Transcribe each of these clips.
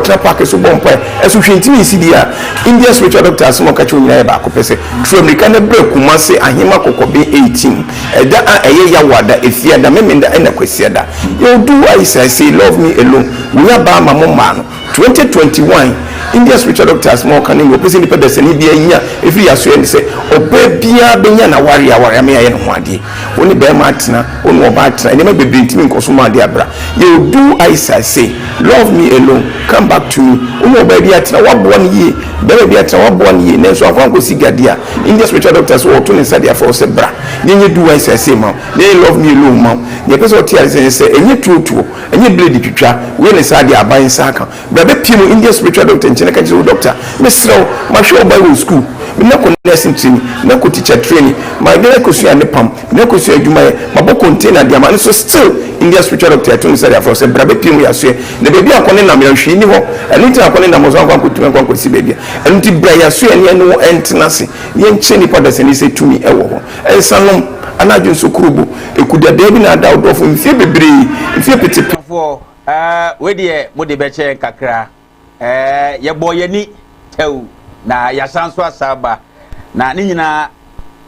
betra park so bompa eso hwentimi sidia India spiritual doctors mo ka che onyina ba ko pese tru America na bre kumase ahema kokobe 18 eda a eye ya wada efia da memenda ena kwasia da you do I say love me alone we aba ma mo ma no 2021 India spiritual doctors mo kan ngo pese ni pedese ni bia nya efiri yaso en se oba bia benya na ware me aye no ho ade oni be ma atena oni oba atena ene ma bebre ntimi nkoso ma ade abra you do I say love me alone come back to me oni oba bia atena wabo ni ye be bia atena wabo ni ye na so afan ko sigadia India spiritual doctors o to ni sadia for se bra nyenye do I say ma they love me alone ma ye pese o tia say enye tuo enye blade twitwa we ne sadia aban saka bra be pie mu India spiritual doctor nchene ka jiru doctor mesro ma show Bible school me ko nursing training me ko teacher training ma de ko sua ne pam me ko sua adwuma ma bo container dia ma so still India spiritual doctor to say for say bra be pie mu ya so na bebi akone na me hwe ni ho eni ti akone na mo so akon ko tumi akon ko si bebi eni ti bra ya so eni no entenase ye nche ni pada se ni se tumi e wo ho ensanom anadwo so kurubu ekuda da bi na da odofo mfie bebre mfie petepefo we de mo de be che kakra ye boye ni tew na yasanso asaba na ni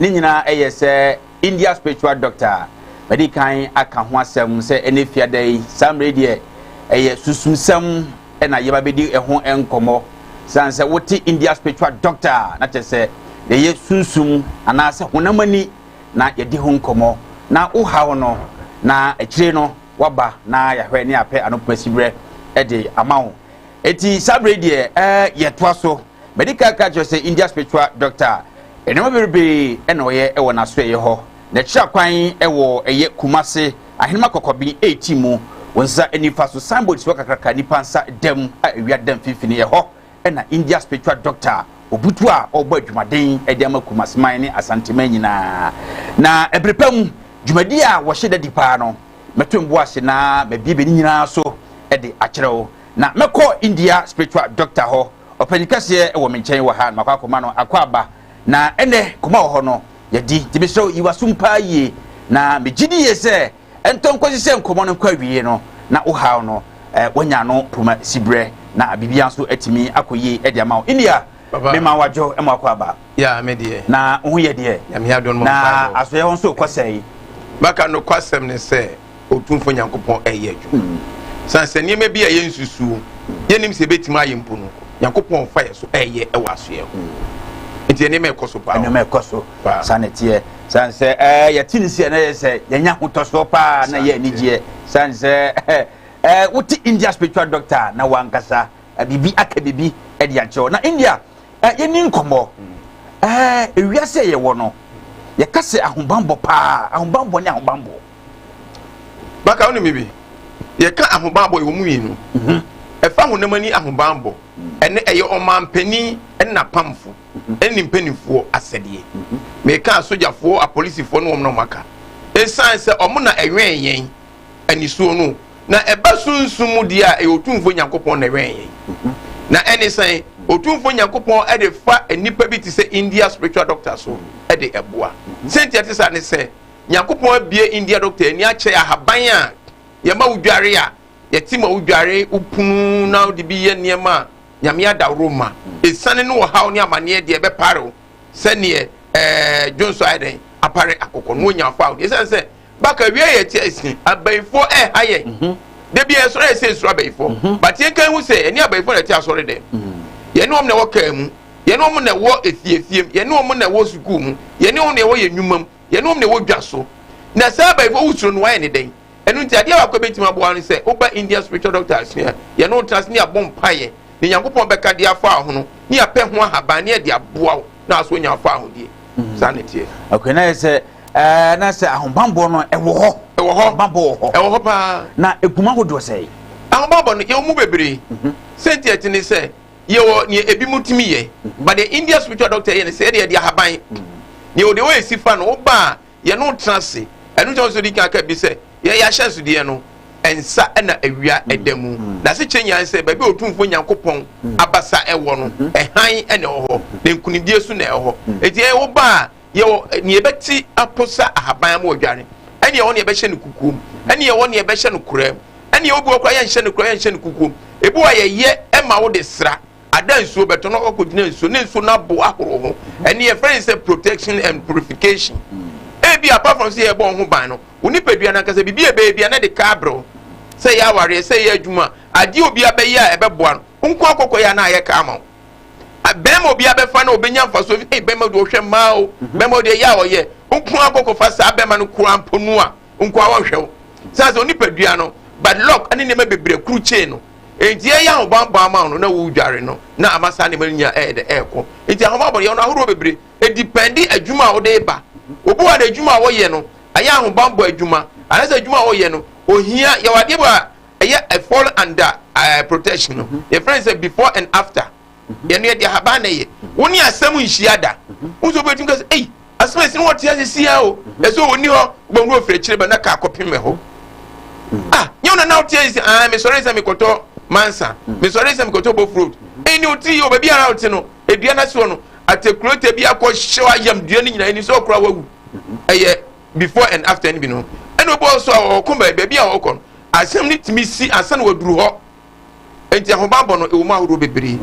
nyina eyese India spiritual doctor bedi kan aka ho asem se ene fiadai samre de eye susumsam na ye ba bedi ho enkomo sanse wote India spiritual doctor na tese ye sunsum anase honamani na ye di ho enkomo na wo hawo no na akire no waba na yahwe ni ape anopasibre de amawo eti sabre de yetoa so medical culture say India spiritual doctor enema berebe na oye ewo na so ye ho na kira kwan ewo eye kumase ahenema kokobi 18 mu wonsa enifa so signboard so kakraka ni pansa dem a ewia dem fifini ye ho na India spiritual doctor obutu a ogba adwumaden de amakumase man ni asantema nyina na ebrepam dwumadi a wo hyeda dipa no metumbo ase na mabiebe ni nyina so de akyerewo na meko India spiritual doctor ho openikase e wo menchen wo ha makwa akoma no akwaba na ene koma ho no yedi tibeso yiwasumpa ye na megidi ye se entonkosi se nkomo no kwa wie no na wo ha no wonya no puma sibre na bibia so atimi akoyi e de ama India me ma wajo e mo akwaba ya me de na wo ye de ya me adon mo na asoye ho so kwasai baka no kwasem ne se otumfo nyankopon eye adwu sanse nieme bia ye nsusu yenim se betima ayempo no nyankopon fa ye so eye e waso ye nti nieme ekoso pa nieme ekoso sanetie sanse ye tinisi na ye se yenya hotoso pa na ye anigye sanse wuti India spiritual doctor na wankasa bibi aka bibi e dia cho na India ye ni nkomo ewiase ye wo no ye kase ahobambo pa ahobambo ni ahobambo baka woni mibi ye ka ahobambo e wo mu yinu efa honamani ahobambo ene eye omampani na pamfo eni mpanifo asede me ka sojafo apolisifo no omno maka esanse omo na ewen yen anisuo no na eba sunsumu dia e otumfo nyankopon na ewen yen na ene san otumfo nyankopon e de fa enipa bi ti se India spiritual doctor so e de eboa sentia ti sa ne se nyankopon bie India doctor eni a che ahaban a ye ma udware a ye ti ma udware upunu na de bi ye niema nyame ada Roma esane no hawo ne amane de be paro se ne Johnson aden apare akoko no nya fa o se baka wie ye ti asin abaifo haye de bi esoro ese soro abaifo but yen kan hu se eni abaifo na ti asoro de ye ne om na wo ka mu ye ne om na wo efiefiem ye ne om na wo suku mu ye ne om na wo ye nwumam ye ne om na wo dwaso na sa abaifo usuro no wa ne den enu nti ade akwa betima abo anu se oba India spiritual doctors ye no trans ni abom paye ni nyankopon beka dia fa ho no ni apɛ ho ahaban ne dia boa na so nya fa ho die sanity okay na se na se ahobambo no ewo ho bambo ho ewo ho pa na ekuma ho do sei ahobambo no ye mu bebre senti etini se ye wo ni ebi mutimi ye but the India spiritual doctor ye ne se dia ahaban ni o de wo esifa no oba ye no transe enu jo so di kan ka bi se ye ya hye die no ensa na awia edamu na se chenya se ba bi otumfo nyankopon abasa ewo no ehan ene ho ne nkunidie su na eho eti e wo ba ye ni ebeti aposa ahaban ma odware ene ye wo ne ebehye ne kukum ene ye wo ne ebehye ne kuram ene ye obi okra ye nhye ne kuram ye nhye ne kukum ebu wa ye ma wo de sra ada nsuo beto no kokogina nsuo ne nsuo na bo ahoro ho ene ye friend say protection and purification ebi apart from say e bo ho ban no oni pedua na kasa bibi e bebia na de kabro say ya ware say ya adwuma ade obi abeyi a ebeboa no nko akokọ ya na aye ka ama bema obi abefa na obenya mfaso bema do hwe ma o bema de ya oye nko akokọ fa sa bema no kura mponu a nko awhwe say oni pedua no but lock ani ne bebre kru chain no enti ya ho bamba ma no na wo dware no na amasa ne manya de eko enti ahoma ye no ahoro bebre e dependi adwuma wo de ba obo wa de adwuma wo ye no aya ho bamba adwuma anasa adwuma wo ye no ohia ya wade ba a fall under protection no your friend said before and after ye no de haba na ye woni asem nhia da unso betum ka say asem sin what ya sia o eso woni ho gbonru ofre kire ba na ka akopem me ho nyona na otie isi me sorry say me koto mansa me sorry say me koto bo fruit eni oti o baby ara oti no edua na so no atekurota bi akọ hyewa yam dua ni nyina eni so okura wagu before and after ni bi no eni obo so okọ baby a okọ asem ni timi si asan waduru ho enti ahobambo no ewo ma horo bebre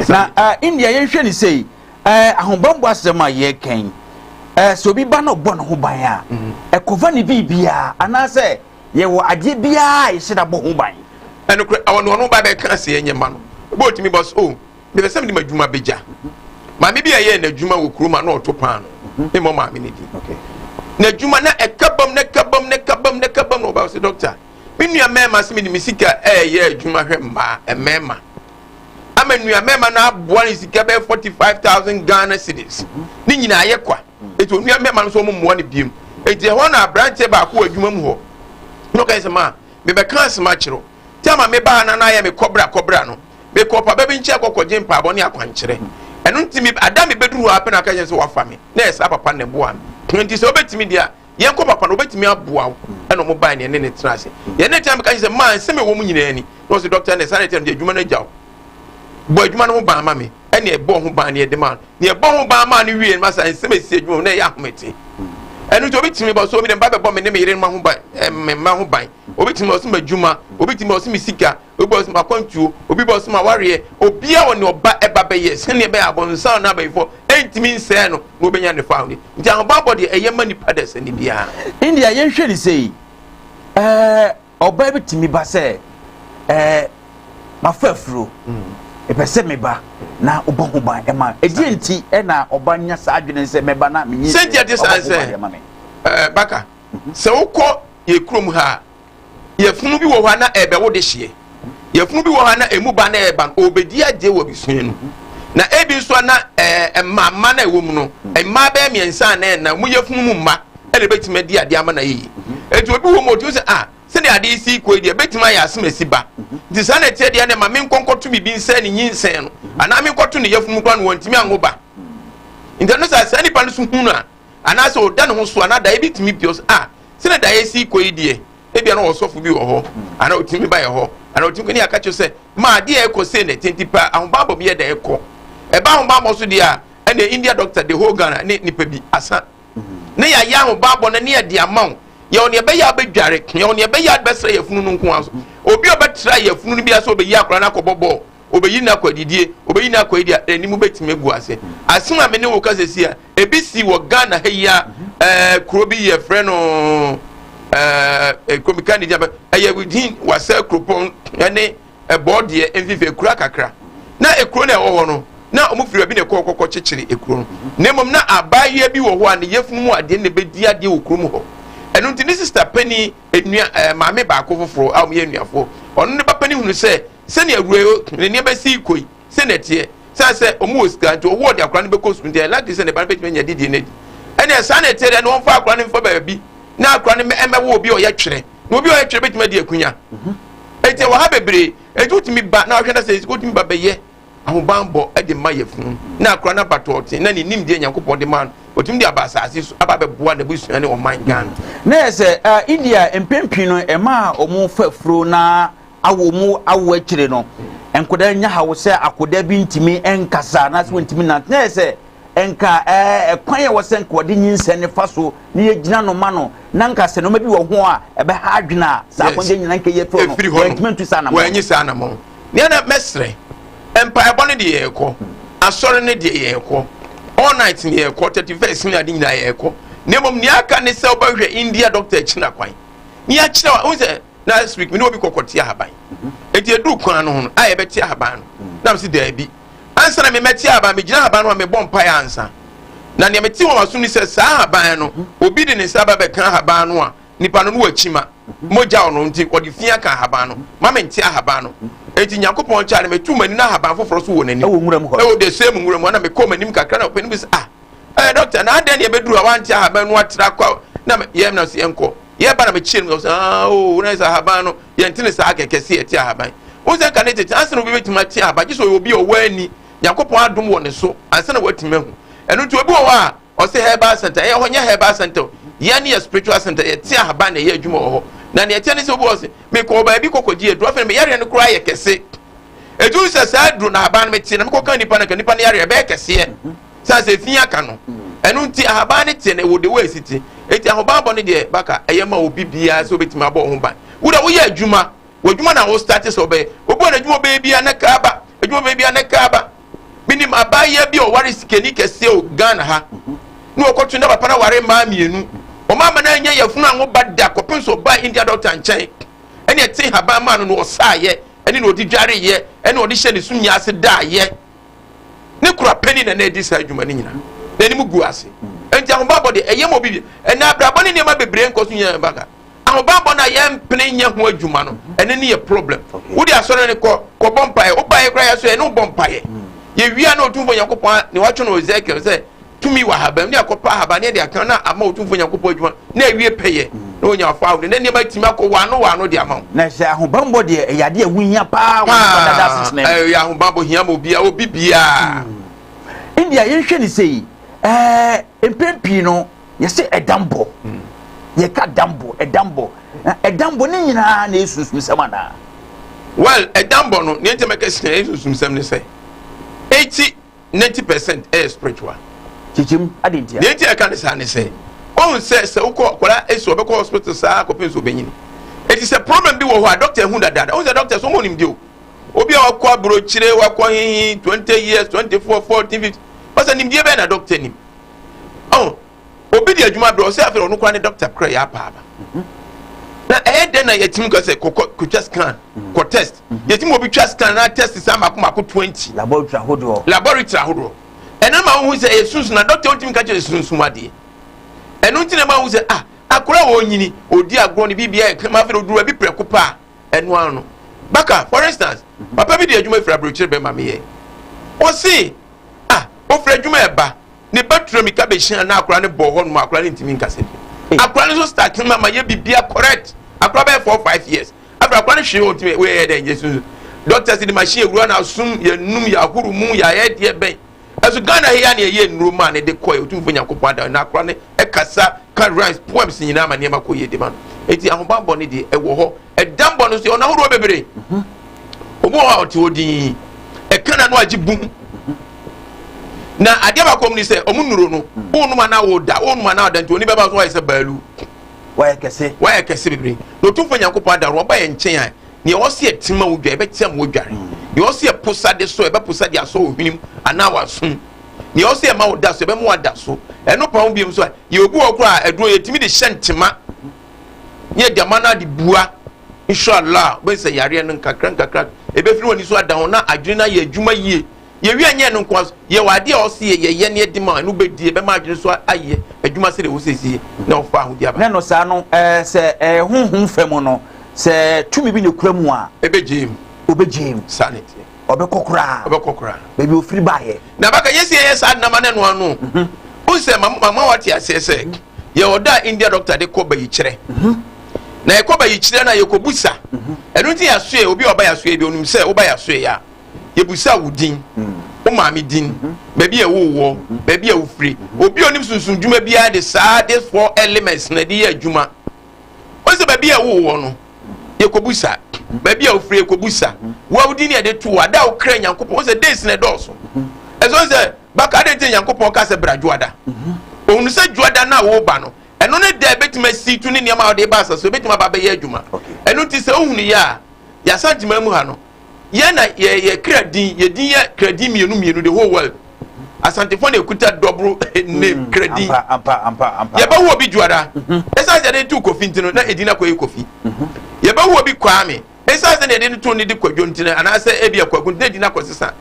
na India ye hwe ni sei ahobambo asem a ye ken so bi ba no bo no ho ban a ekova ni bibia anase ye wo ade bia ye hye da bo ho ban eno kre awono no ba be kan se enye ma no bo timi boss o be sem di madwuma beja ma me bia ye na dwuma wo kuruma na oto pan no e mo ma me ne di okay na dwuma na ekabam no ba se doctor minua mema se me ni sika ye dwuma hwe ma mema amenua mema na aboa ni sika be 45,000 Ghana cedis ni nyina ye kwa eto nua mema no so mo mo ne biem enti ho na branch ba ko adwuma mu ho no kai se ma me be kan se ma kiro tiama me ba na ye me kobra no me kopa be nchi akokogye mpa abo ne akwankyere eno ntimi ada me beduru ha pe na ka je se wafa me na esa papa ne boa me nti se obetimi dia ye nko papa no obetimi aboa eno mo ba ne ne trase ye ne tiama ka je se ma se me wo mu nyina ani no se doctor ne sanity de adwuma na jaw bo adwuma no mo ba ma me ene e bo ho ba ne de ma ne e bo ho ba ma ne wie ma sa se me si adwuma na ye ahomete enu to obetimi bo so mi dem ba be bo me ne me yire ma ho ba me ma ho ban obetimi osu madwuma obetimi osu misika obi osu makwantuo obi bo osu maware obi a woni oba eba be ye se ne be abonsan na ba ifo entimi nse no no obenya ne fa ni nti ahoba body eye mani padas ni bia India ye hwe ni sei oba betimi ba se mafafuro epese me ba na obo ho ban e ma edi enti e na oba nya sa adwene se me ba na menyi se dia de sanse baka se wokọ ye krom ha ye funu bi wo ha na ebe wo de hye ye funu bi wo ha na emu ba na eba obedi agye wo bisuen no na ebi so na mama na ewo mu no emma ba miensa na mu ye funu mu mma e de betima di ade ama na yi etu obi wo mo tu se se ne ade isi ko edi betima ya asem ba di sa na tie de na ma me nkonkoto bibi nsa ni nyinsen no ana me nkoto ne ye funu kwa no wantimi anwo ba intano sa sa ni pa no so hunu ana so da ne ho so ana da ebitimi pios se na da isi ko edi ebia na osofo bi wo ho ana otimi ba ye ho ana otimi ni akacho se ma de e ko se ne tentipa ahobabo bi ye da e ko e ba ahobabo so dia ene India doctor the whole Ghana ne nipa bi asa ne ya ahobabo na ne ya de amount ye oni e be ya bedware ye oni e be ya besra ye funu no nko aso obi obetra ye funu no bi aso obeyi akora na kobobo obeyi na kwadidie obeyi na kwadia enimu betime gu ase asema me ne wo ka sesi a ebisi wo Ghana heya krobi ye frɛ no komikani dia eye within wasa kropon ene board ye enfife kura kakra na ekro na ewo no na omufiri bi ne kokoko kyekere ekro no nemom na abaye bi wo ho a ne yefunu mu ade ne bedi ade wo krom ho enu nti ni sister Penny enua maame ba ko foforo a ye nuafo ono ne ba Penny hunu se ne awuro ne ba si koi se ne tie se omu oska nti owo de akra ne be kosu nti like this ne ba betime nya didi ne ene sa ne tie ne won fa akra ne mfa ba bi na akra ne emewo obi o ye twere na obi o ye twere betime de akunya enti wo ha bebre enti utimi ba na hwe na se utimi ba be ye ahobambo e de maye fun na akra na batoti na ni nim de nyankopon de man otimi de abasa asiso aba be boa na busu ne o man gan na se India empempi no e ma omu fafuro na awo mu awo akire no enkoda nya hawo se akoda bi ntimi enkasa na se ntimi na se enka ekwan ye wo se nka wode nyinse ne faso ne ye gina no ma no na nka se no ma bi wo ho a ebe ha adwena sa akon je nyina nka ye to no ntimi ntu sa na mo wanyi sa na mo ne na mesre empire bone de yeko asore ne de yeko all night ne yeko 31st ne ade nyina yeko ne mom ne aka ne se obahwe India doctor china kwan ne ya kira o se na speak me no bi kokoti ahaban enti edu kwan no ho aye beti ahaban no na msi da bi ansa na me meti ahaban me gina ahaban no me bom pa ya ansa na ne meti wo maso ni se sa ahaban no obi de ne saba be kan ahaban no a nipa no wachima moja ono nti odi fia kan ahaban no ma me nti ahaban no enti Nyankopon cha ne metu mani na ahaban foforo so wo nani wo nwuram ho e de same nwuram na me ko manim kakra na opani bi doctor na ade ne beduru a wanti ahaban no atra kwa na ye na se enko ye ba na me chie no na isa ahaban no ye ntine sa akekese ye ti ahaban wo se kan tete anse no bi betima ti ahaban ji so obi o wani Nyankopon adom wo ne so anse na watime hu eno to obi wo a o se herbal center ye ho nya herbal center ye ne spiritual center ye ti ahaban na ye adwuma ho na ne tie ne se obi wo se me ko ba bi kokoji edu afa me yare ne kura ye kese edu se sa adru na ahaban me ti na me ko kan nipa na yare be kese ye sa se fia ka no eno nti ahaban ne tie ne wo de we siti eti ahoban bo ne de baka eyema obi bia so betima bo ho ban wo da wo ye adwuma wadwuma na wo start so be obo na adwuma be bia na kaaba adwuma be bia na kaaba minim abaya bi o ware sikeni kese o Ghana ha no okotu na papa na ware ma mienu o mama na nya yafunu anwo bada kopenso ba India doctor nchen ene eti haban ma no osaye ene no odi dware ye ene odi hye ne sunya ase da ye ne kura peni na edi sa adwuma ne nyina na ni mu gu ase enti ahobabo de eyem obi ena abrabo ne ma bebre nkoso nya baka ahobabo na ye mpene nya ho adwuma no ene ne ye problem wo di asore ne ko bompae wo bae kra ya so ene bompae ye wia na otumfo Nyankopon ne wacho na Ezekiel se tumi wa habam ne akopa habane de aka na ama otumfo Nyankopon adwuma na ewie peye na onya afa awu ne ne ma timi akọ wano de ama na se ahobambo de eyade awunya pa wa dada sisne ya ahobambo hia mo bia obi bia India ye hwe ni sei empempi no yese edambo ye ka edambo ne nyina na esusum semana well edambo no ne ntemeka sina esusum sem ne sei 80-90% is spiritual chichim adentia ne ntia ka ne sa ne sei on se ukola eso be ko hospital sa ko penso benyini it is a problem bi wo ho a doctor hu dada on se doctor so mo nim dio obi a wakọ abrochire wakọ hihi 20 years 24 40 50 pasa nim die be na doctor nim obi di adwuma bro se afero no kwa ne doctor kra ya pa na den na yetim ko se ko twa scan ko test yetim obi twa scan na test sa makoma ko 20 laboratory ahodo ena ma hu se yesunsu na doctor otim ka kire sunsu made enu ntine ma hu se akora wo nyini odi agro ne bibia e ma afero duru bi preko pa enu anu baka for instance papa bi di adwuma fra brochire be ma me ye o si o fra adwuma e ba ne batro mi ka be hia na akora ne bo ho no akora ne ntimi nkase akora ne so start ma ye bibia correct akora be 4-5 years after akora ne hwe o ntimi we ye den Jesus doctors the machine ewura na sum ye num ya huru mu ya ye de ben aso Ghana here na ye nuru ma ne de koy otumfo Nyankopon da na akora ne e kasa can rise poems nyina ma ne ma koy de man eti ahobambo ne de e wo ho e dambo no so ona huru bebere omo wa oti odin e kana no agi bum na ade ba kom ni se omunuro no onuma na wo da onuma na da nti oni beba so wa ise balu wa ye kese bebere no tumfo Nyankopon da ro ba ye nchen an ne wo se etima wo dwa e betem wo dware ne wo se posade so e be posade aso ohwinim ana wasum ne wo se ma wo da so e be mo wada so eno pa wo biem so ye ogu okura eduro ye timi de hyentema ye de mana de bua inshallah be se yare no kakra e be firi woni so ada ho na adwena ye adwuma yie ye wi anye no nkwa ye wade o se ye ne de ma no be die be ma adwene so aye adwuma se de wo sesi na wo fa ho dia ba na no sa no se honhom fam no se tumi bi ne kura mu a obejim sanity obekokura baby ofiri baye na baka yesi ye sa na ma ne no anu o se mama wati asese ye oda India doctor de ko bayi kire na ye ko bayi kire na ye ko busa enu ti yasoe obi oba yasoe bi onum se oba yasoe ya ye busa wudin o maami din baby e wo baby e ofiri obi onim sunsun djuma bia de sa this 4 elements na de ye adwuma o se baby e wo no ye ko busa baby e ofiri ko busa wa wudin ye de to ada o kra Nyankopon o se days na doso ezo se baka de tin Nyankopon ka se brajuada onu se juada na wo ba no eno ne de betima situ ne niam a de ba so betima ba be ye adwuma eno ti se ohunu ya santima mu ha no ye na ye kradin ye din ye kradin mienu the whole world asantefo na ekuta double name kradin ampa ye ba wo bi juara esa je de tu kofi ntino na edina koyi kofi ye ba wo bi kwame esa je de tu ni di kwadwo ntino anase ebi akwaku ntino edina kosesa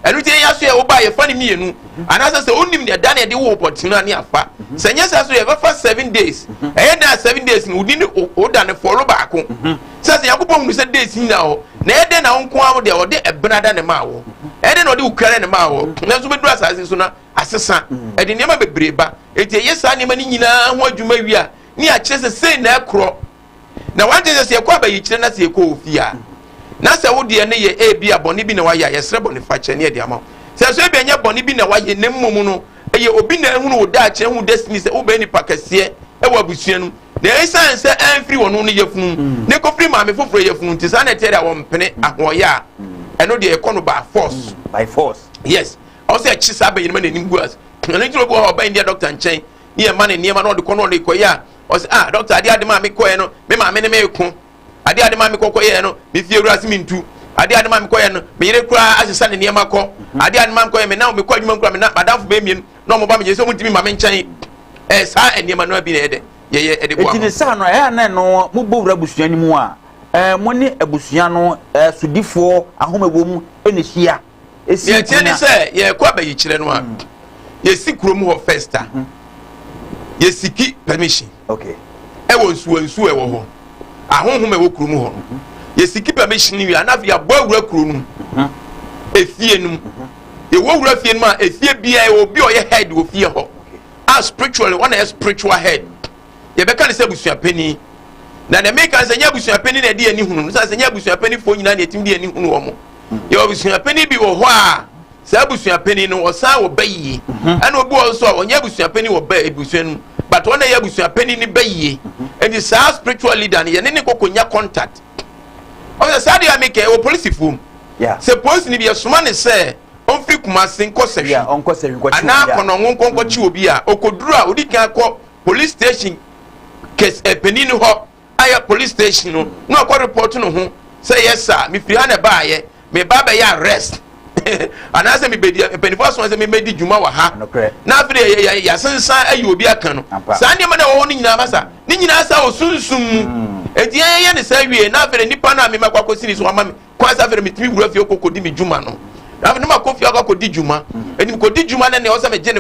enu tie ya so ye wo ba ye fa ni mienu anase se onim ne da na de wo potino ani afa se nya sa so ye fa 7 days na 7 days ni udi ni o da ne follow back se yakopon mu se days ni na ho na ede na nko am de o de ebenada ne ma wo ede na o de ukare ne ma wo na so bedu asase so na asesa ede ne ma bebreba eti yesa ne ma ni nyina ho adwuma wi a ni a kire se na ekro na wanje se ekwa ba yi kire na se ekọ ofia na se wo de ne ye ebi aboni bi na wa ya yesre boni fa che ne ede ama se so ebi anya boni bi na wa ye ne mmom no eye obi na ehunu wo da ache hu destiny se wo be ni pakase e wa busua nu na esan se anfiri wono no yefunu ne ko free ma me foforo yefunu nti sa na tere a wo mpene ahoya eno de ekono by force yes also a chisa ba yinima na nimgu as no ntiro bo ho ba india doctor nchen ye ma na niema na de kono de koya o se doctor ade ma me koye no me ma me ne me ko ade ma me kokoye no me fie ewura se mintu ade ma me koye no me yire kura asesa ne niema ko ade ma me koye me na me ko adwuma kura me na madamfo be mien no mo ba me je so mutimi ma me nchen sa niema no bi na ede ye ede bo eti ne sa no na no mo bo wura busua ni mu a mo ne abusua no sudifo ahomebom ene hia esi ye tie ni se ye kwa ba yi kire no a ye sikrom ho festa ye siki permission okay e wo nsu e wo ho ahonhom e wo krom ho ye siki permission wi anafi ya bo wura krom efie num ye wo wura fie num a efie bia e obi o ye head wo fie ho spiritually one is spiritual head ye be kan se busua pani na na make kan se nya busua pani na de ani hunu so se nya busua pani fo nyina na etim de ani hunu wo mo ye busua pani bi wo ho a se busua pani no wo san wo bayi ana obi wo so wo nya busua pani wo ba busua nu but one ye busua pani ni bayi and the spiritual leader ye ne kokonya contact o se sa de make o police fom yeah se police ni bi soma ne se on free Kumasi nko sehwe ya onko sehwe nko chi ana kono nko chi obi a okoduru a odi kan akọ police station case penini ho aya police station no akọ report no ho say yes sir me firi ha na ba ye me ba ba ya arrest ana say me bedi penifo so say me medi djuma wa ha na afire ya sensan ayi obi aka no sa ne ma na wo ni nyina masa ni nyina sa osunsum eti ye ne sa wie na afire nipa na me makwa kosiri so ama me kwa sa afire me timi wura fi okokodi me djuma no na ma kofi akọ di djuma eni ko di djuma na ne o sa me gene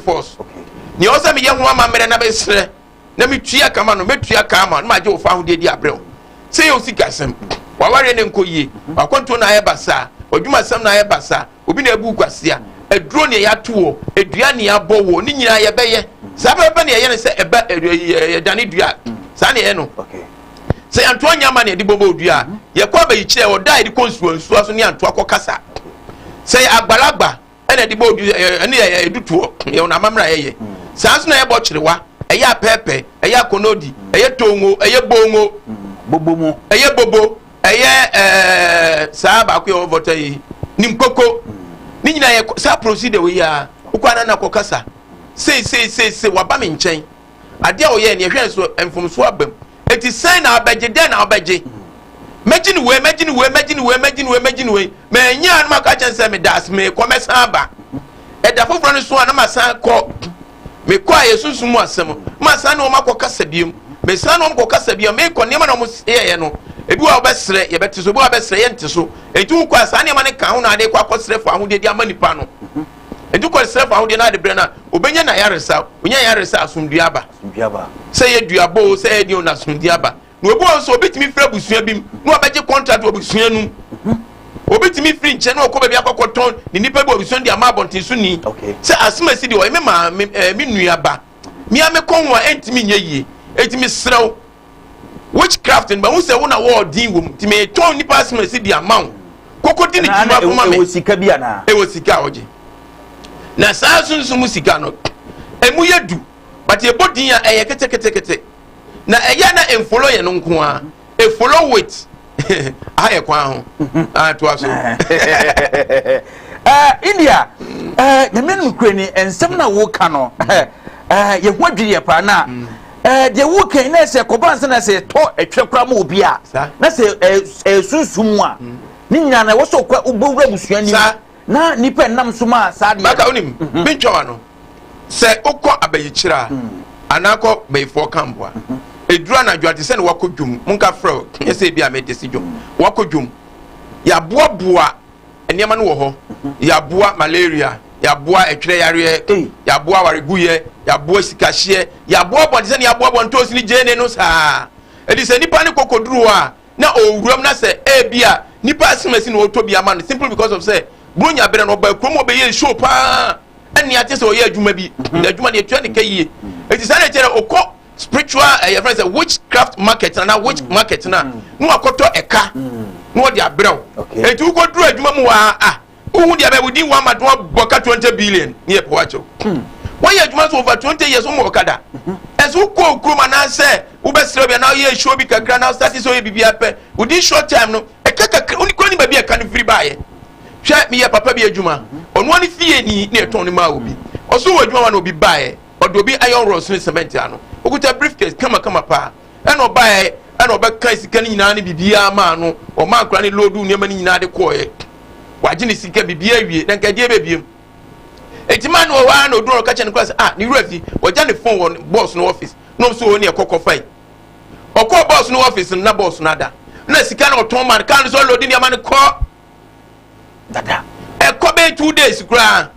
force ni o sa me ye ho ama mere na be sere na me tua kama no me tua kama no ma je o fa ho de di abrel se yo sika sem wa ware ne nkoyie wa konto na ye basa odwuma sam na ye basa obi na ebu kwasea eduro ne ya to edua ne ya bowo ni nyina ye beye sa ba ne ye ne se eba dane dua sa ne ye no se anto nyama ne de bobo dua ye kwa ba yi kire o dai di konsuansu aso ne anto akokasa se agbalagba ene de bobo ene ye edutuo ye na mamra ye sa so na ye bo kirewa eya pepe eya konodi eye tongo eye bongo bobomo eye bobo eye saaba ko yo vote yi nimpoko ni nyina ye sa procedure we ya ukwana na kokasa sei waba me nchen ade a oye ne hwe so enfomso abam eti sai na abeje den na abeje imagine we me nya an maka chense me das me komesa aba eda foforo no so na masan ko me kwa yesusu mu asem masan no makokasa biem me san no makokasa biem me ko ne ma no ye no ebi wa obesre ye betiso ebi wa obesre ye ntiso etu kwa san ne ma ne kan ho na ade kwa kosre fo ahode di amani pa no etu kwa sre fo ahode na ade bre na obenya na yaresa onya yaresa asumduaba se ye duabo se ye di ona asumduaba no ebi wo so obetimi fra busua bim no obeje contract obusua nu obetimi free nche na okoba bia kokoton ni nipa bi obusua di ama abontin so ni se asumasi di o me ma me nuaba mi ame konwa entimi nyeyie etimi srew witchcraft and who say una word din wom ti me ton nipa asumasi di amount kokodi ni juma kuma me sika bia na wo sika oje na sa sunsun sika no emu yedu but e bodin a eye kete na eya na enfollow ye no nko a e follow with aye kwa ho to aso India the men Ukraine ensem na wo ka no ye ho adwiri pa na de wo kan na se koban se na se to etwe kra ma obi a na se sunsum a ni nyina na wo so kwa ubowura busuani na nipa nam so ma sa de maka onim mentwa no se ukọ abayichira anako beyfo kamboa edura na dwate se ne wakodwum munka fro ese bia me desi dwum wakodwum ya boa enema no wo ho ya boa malaria ya boa etwere yare ya boa wareguye ya boa sikahye ya boa bode se ne ya boa bontosi ni jene no saa edi se nipa ne kokoduru a na owuram na se bia nipa asimasi no otobi ama no simply because of say bronya bere no ba kromo be ye show pa ani ate se o ye adwuma bi adwuma ne etwa ne kayi edi se na chere okọ spiritual your friends say witchcraft market na witch market na no akoto eka no de abrew eti uko duru adwuma mu wa uhu dia be within 1 month boka 20 billion ne pe wacho why adwuma so over 20 years mo okada esu ko kroma na say wo be sire be na ye show bi kakra na start so ye bibia pe within short time no ekaka oni ko ni ba bi eka no free buy hwe me ye papa bi adwuma onu ani fie ni na eton ni ma obi oso wo adwuma na obi buy odo bi iron rods ni cement ano okuta briefcase kama pa ena obae ena obeka sika ni nyina ni bibia ma no o ma akra ni lodu ni ma ni nyina de koye waje ni sika bibia wie na nka die bebiem etima no wa na oduro ka che ne class ni rafi waja ne phone won boss no office no so ni ekokọ fai okọ boss no office na boss na da na sika na oton man kan so lodu ni ma ne ko dada ekọ be 2 days kra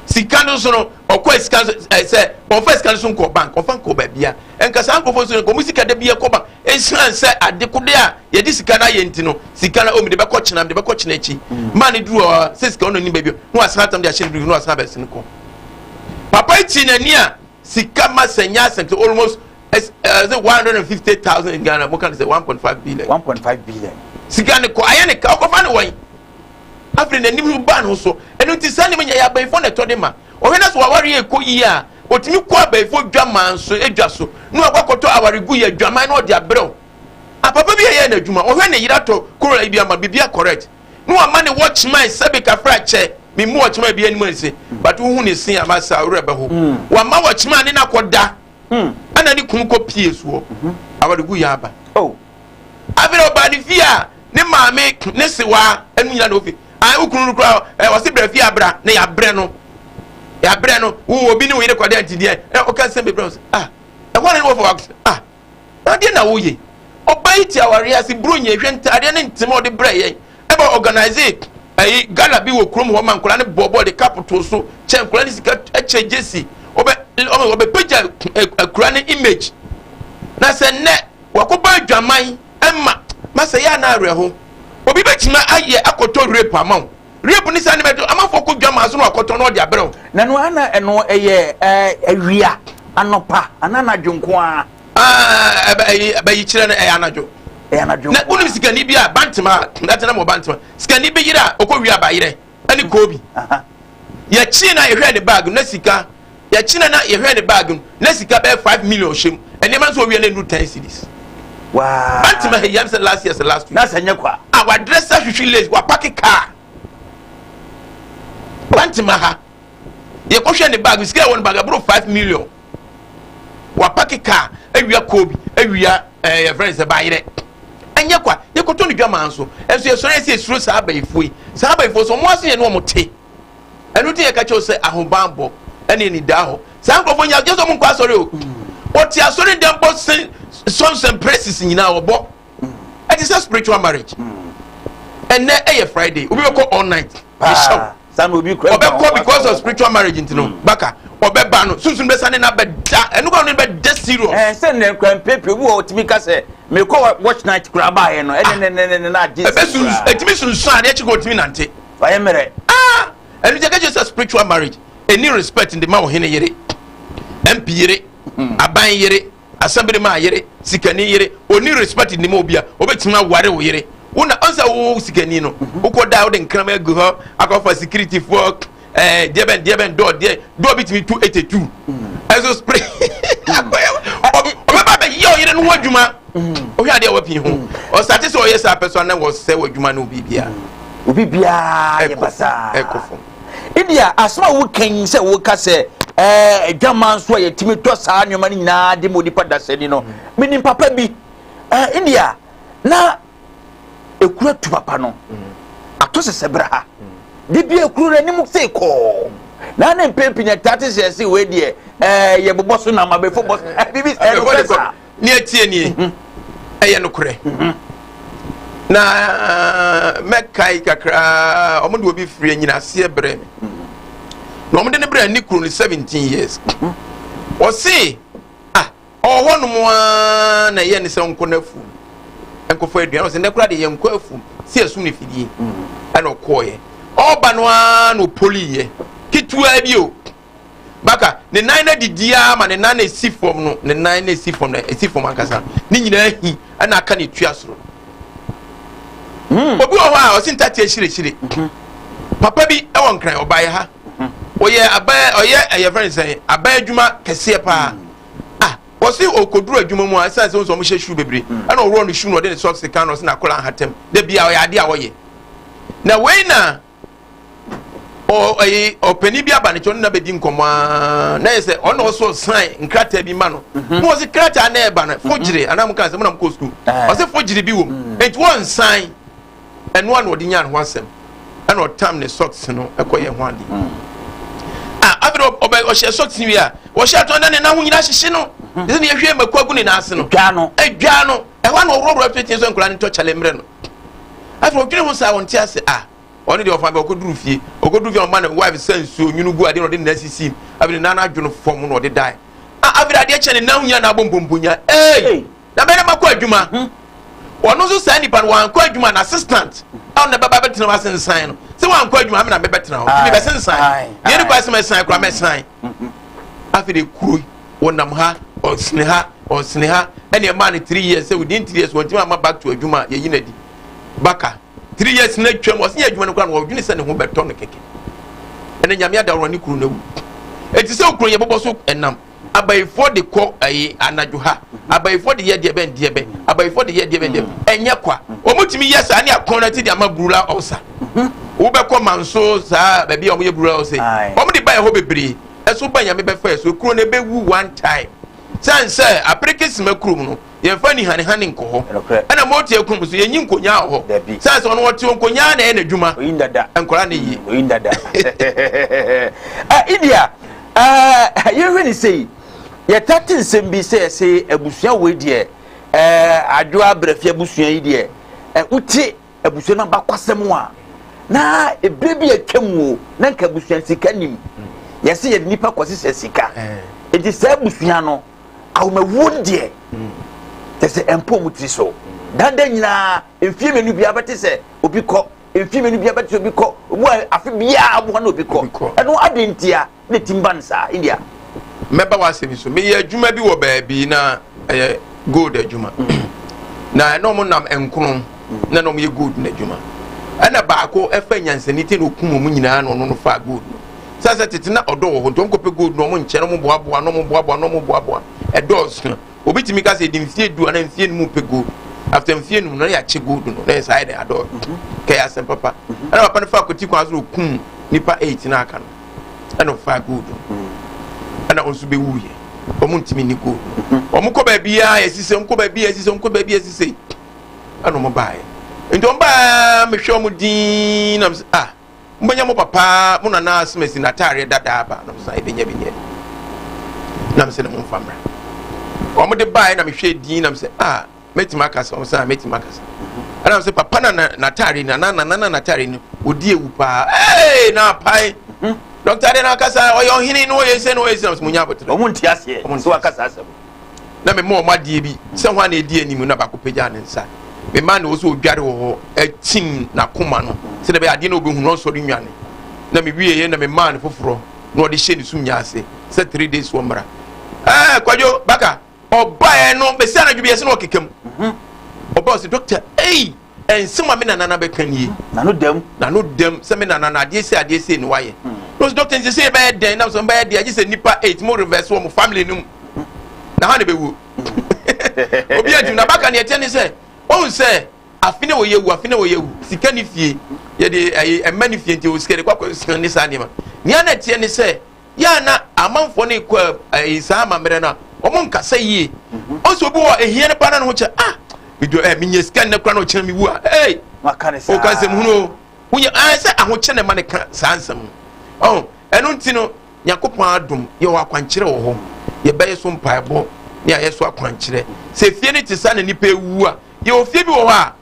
sikano so no okwa sikano say on first kan so nko bank on fan ko ba bia enka san ko fo so ko musika da bia ko ba ensan say adekode a ye di sikana ye ntino sikana o mi de be ko china echi man duru say sikano ni ba bia no asan tam de a shiri no asan ba sin ko papa echi na ni a sikama senya sent almost 150,000 in Ghana mo kan say 1.5 billion sikane ko ayane ka ko fa ne wan afre na nim ban ho so enu ti sane me ya ba ifo na to de ma o hena so waware e ko yi a otimi ko ba ifo dwaman so edwa so no akwakoto awaregu ya dwaman na odi abrew apapa bi ye na adwuma o hena yira to korola bi ama bibia correct no ama ne watchman sabe ka fra che me mu watchman bi animal se but hu ne sin amasa ore ba ho wa ma watchman ne na koda ana ni kun ko pie so awaregu ya aba afre obani fia ne maame ne sewa enu nyina no ofi ukunu kura wasi brefi abra na ya bre no wo obi ni wo yire kwade antidie o kan sembe bros e kwa ne wo for wax na de na wo ye obai ti aware asi bronya hwentade ne ntimo de bre ye e ba organize gala bi wo krom ho man kula ne bobo de capital so chen kula ni sika eche jesi obe page kula ne image na se ne wakoba adwaman emma masa ya na areho obi betima aye akoto rape amount rape ni sane meto amafo ko dwama so no akoto no de abrew na no ana eno eye awia anopa anana dwonko bayi kire na anadwo na unim sikani bia bantima na mo bantima sikani bi yira okowia bayire ani kobi ya china ye hwe ne bag na sika ya china na ye hwe ne bag na sika be 5 million shem ene man so wi na ndu 10 cedis. Wow. Bantima he yam said last year last week. That's a kwa. Our dresser hwhwile wa park car. Bantima ha. Ye ko hwe ne bag sika won bag abro 5 million. Wa park car awia kobi awia your friends bayire. Anya kwa ye ko to ne dwama anso. Enso ye sore se esuro sa abaifoi. Sa abaifo so mo ase ye no mo te. Enu te ye ka che say ahobambo ene ni da ho. Sa nkofo nya je so mo kwa sore o. O ti asore dem bo sons and praises in our bo. It is a spiritual marriage. And then a Friday, we will call all night. Some will be because of spiritual marriage into no baka or bebano. Soon be sending up and no one but just zero. And send them paper who to make us say, may call watch night grab by and not this. It means son, let you go to me, Nante. I am and you get just a spiritual marriage. Any respect in the mouth, Hene Yere, MP, Aban Yere. Assembly ma yere sikani yere oni respect ni mobia obetima ware wo yere una ansa wo sikani no ukoda wo den krama gu ho akofa security for deben do bitimi 282 eso spray obeba be yo yere no wadwuma o hwa de wapi ho o start so yes a person na wo se wadwuma no bibia ye basa ekofo India asma wo kan se wo ka se German so ye timi to saa nyoma ni na de modi pada seni no menim papa bi India na ekura tu papa no ato se sebra ha de bia ekura ni mu se ko na na mpempi na tate se we de ye bobo so na mabefo boss bibi ni atie ni eye no kure na mekai kakra omo de obi firi nyina se bre me na omo de ne bre ni kru ni 17 years o se ho no mo na ye ne se nko na fu enko fo aduan o se ne kura de ye nko afu se asu ne fidie ana okoye oba no no poliye kitua bi o baka ne nan na didia ma ne nan na sifom no ne nan na sifom na sifom ankasa ni nyina hi ana aka ne tua soro obi o ha o sinta tie shire papa bi e won kran obaye ha oye abaye oye friend say abaye adwuma kese pa osi okoduru adwuma mu asa se so mo hye shu bebre ana oro no shu no de socks kan no se na kola hatem de bia o ya ade a woye na we na o peni bi aba ne chon na bedi nkoma na yese ono so sign nkrata bi ma no mo se krata na e ba na fogire ana mo kan se mo na mo ko school o se fogire bi wom et one sign and one odinya no wasem ana o tam ne socks no ekoye ho ade abiro o she socks ni a o she to na ne na ho nyina hyehye no dise ne yehwe makwagu ne na ase no dwa no e ho na ororo afetin so nkura ne to chale mre no afiro dwene ho sa won ti ase oni de ofa be okoduru fie o ma na wife sense onyunu gu ade no de na sisi abiri na na adwono fom no de dai abiri ade chene na hunya na bombombonya na be na makwa adwuma ono so sa nipa no wan kwa adwuma na assistant on na baba betina wa sensan no se wan kwa adwuma me na be betina ho me be sensan ye ni kwa se sensan kwa me sensan afiri kuro wonam ha o sneha ene ma ni 3 years say within 3 years wontima ma back to adwuma ye yinadi baka 3 years na twam osi adwuma no kwa no odwini se ne ho beto no keke ene nyame adawro ni kuru na wu eti se okuru ye bobo so enam abayifo de ko anadwo ha abayifo de ye de ben de be abayifo de ye de ben de enye kwa omutimi yes ani akona ti de amabrula osa wo be ko manso sa ba bia omo ye brula osa omo de ba ye ho bebre eso ba nyame be fa eso kuru na be wu one time sanse aprekesi makrum no ye fa ni hane nko ho ana moti ekrum so ye nyi nkonya ho sanse ono wote nkonya na ye na dwuma oyindada enkora na yi oyindada India you really say ye tatin sembi say abusua we de adwo abrafia abusua yi de uti abusua na bakwasem a na ebebi atwam na nka abusua sika nim ye se ye nipa kwose sika edi sa abusua no awumawu de tese empo mutri so danda nyina emfie menu bia bete se obi kɔ emfie menu bia bete obi kɔ obu afi bia abu na obi kɔ eno adentia ne timban sa India meba wa sebi so me ye adwuma bi wo baabi na gold adwuma na no mo nam enkron na no mo ye gold na adwuma ana baako efa nyansani te no kumo mu nyina no fa gold sasa tete na odo wo ntom kope gold no mo nche no mo boaboa edos obi timi ka se di mfie du ana mfie no mu pe gold after mfie no ya che gold no na side ado ke ya sem papa ana papa no fa koti kwa so kum nipa 8 na aka no ana fa gold ana onsu be wuye omu ntimi ni gold omu ko ba bia esise onko ba bia esise ana mo bae ntom ba me hwe omu din na mbanya mo papa mo na na asmesi na tare dada ba na so ebe nya na me se na mo famra omo de bae na me hwe din na me se metima kasa o sa metima kasa ana me se papa na tare na tare ni odi ewu pa na pai doctor de na kasa o yo hini no ye se no ye se mo nya botre omo nti ase so akasa asem na me mo die bi se ho na edi animu na bakopeja ne nsa me man wo so odware wo atim na koma no se de be ade na obehu no so de nwane na me wiye na me man foforo na ode hye ni sum nya ase se 3 days wo mra kwajo baka obae no be se na dwubi ese no kekam oba se doctor ensema me na be kanie na no dem se me na ade se ni waye no doctor nse se be den na so be de age se nipa 8 mo reverse wo mo family num na ha ne be wu obi adum na baka ne ete se on say afine wo yewu sika ni fie ye de emani fie nti o sika de kwakwa sika ni sa niam ni ana tie ni say ya na amanfo ne kwa isa amamre na omo nkasa yie on so bi wo ehie ne pa na ho che bido minye sika ne kwa na o kire mi wu o ka sem hunu unya ansa ahoche ne ma ne ka sansam oh enu nti no yakopon adom ye wa kwankyere wo ho ye beye so mpaebo ne aye so akwankyere se fie ne tisa ne nipa ewu a ye ofie bi wo ho a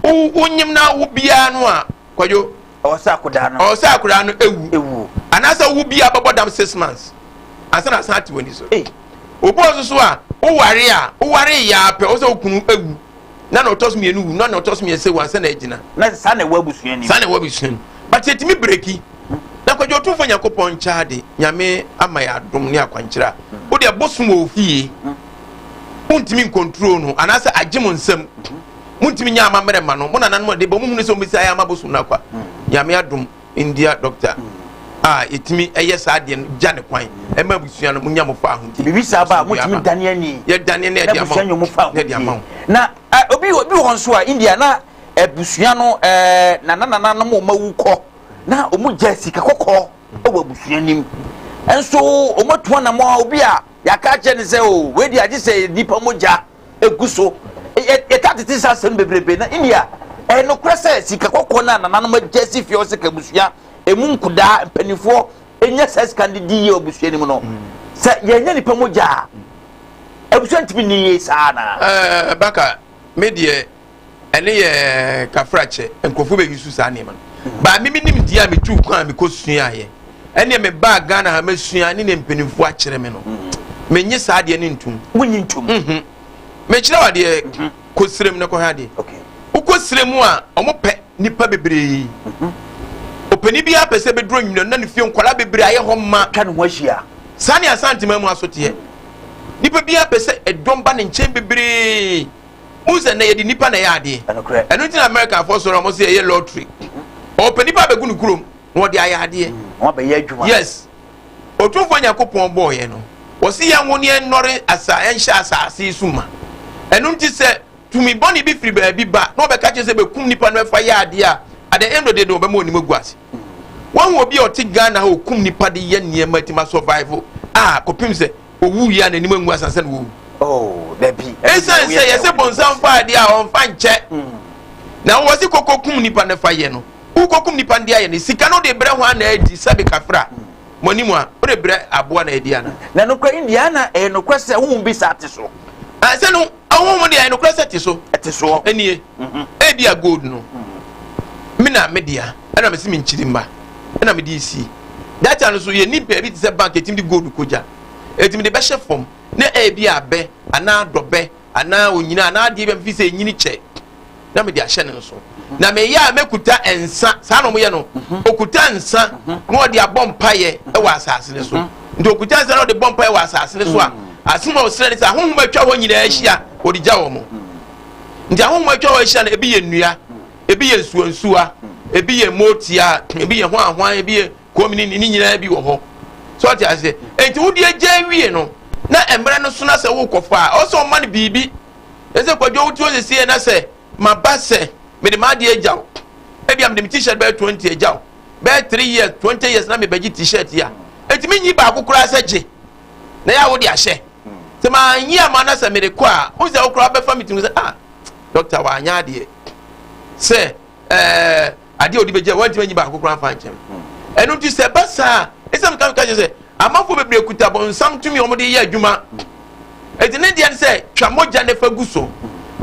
unyim na wo bia no a kwajo osa akoda no ewu anasa wo bia babodam 6 months asana san ati woni so obo so a wo ware ya pe o so kunu ewu na no toss me enu na no toss me se wan se na agina na sa na wabusuani but etimi breki na kwajo tufo yakopon chaade nyame ama ya dom ne akwankyera wo de bosum ofie untimi control no anasa agim nsam muntimi nya amamere ma no mo nanan de bo mu hunu se omisa ya mabosum na kwa nyame adom India doctor etimi eye saade gya ne kwan ema busua no munya mo fa ahudi bibi sa ba mutimi daniani ye daniani e dia ma na obi won so a India na busua no na mo mawuko na omu jesi kakoko owo busua nim enso omoto na mo obi a yaka che ne se o we di age se nipa moja eguso e ka tete sa sem bebrebe na India no krese sika kokko na no ma jesi fi o se ka busua emu nkuda mpanifo enya ses candidate ye obusua nim no se ye nipa moja ebusua ntimi ni sa na baka medie ene ye kafrache enkofu be yusu sa ne ma ba mimi nim dia me tu kwan me kosua aye ene me ba Ghana ha masua ne mpanifo a kire me no menye sa de ne ntum munyi ntum me kire wa de kosirem ne ko ha de okay ukosiremu a omope nipa bebre opani bia pese be dro nwino na ne fie nkwala bebre aye ho ma kan ho ahia sane asantima mu asote nipa bia pese edomba ne nche bebre muze na yedi nipa na yade eno tin America for so mo say ye lottery opani pa begunu kurom no de ayade won be ye adwuma yes otumfo nyakopon boye no wo si ya woni enore asa enhya asase suma eno tin se tumi boni bi free ba bi ba no be ka che se be kum nipa no fa yade a at the end of the day no be mo ni maguase wan obi o ti Ghana ho kum nipa de ye niema ti ma survival kopim se owu ya na ni mangu asase no oh baby esa se yese bonsam fa de a on fa nche na wo si kokokum nipa na fa ye no kokokum nipa de aye ne sika no de bre ho ana adi sabe kafra moni mu a o de bre aboa na adi ana na no kwa Indiana no kwa se hu bi sa te so se no awu mo de no kwa se te so enie e dia gold no mina media ana me simi nchirimba ana me DC data no so ye nipa bi te se bank etim di gold koja etim de be hye fom na e bi abe ana dobe ana onyina ana de be mfi se nyini che na me de ahye ne so na me ya mekuta ensa sa no mo ye no okuta ensa no de abompaye e wa asase ne so ndo okuta ensa no de bompaye wa asase ne so a asima osere sa honhom atwa ho nyina ahia odi gya wo mo ndi honhom atwa ho ahia na ebi ye nnua ebi ye nsuansuwa ebi ye motia ebi ye hwan ebi ye komini ni nyina bi wo ho so ti ase enti wodi agya wie no na emre no so na se wo kofa o so man bibi ese kwadwo wuti o se na se mabase me de ma de agya ebi am de t-shirt be 20 agya be 3 years 20 years na me beji t-shirt ya enti me nyi ba kokura se na ya wodi ahye se ma nyi ama na se me de kwa o se okura be family se doctor wa anya de se ade odi beje wanti manyi ba kokura fa nchem enu ti se basa esam kan ka se amafo bebre kuta bon sam tumi omode ye adwuma edine dia se twamoja ne faguso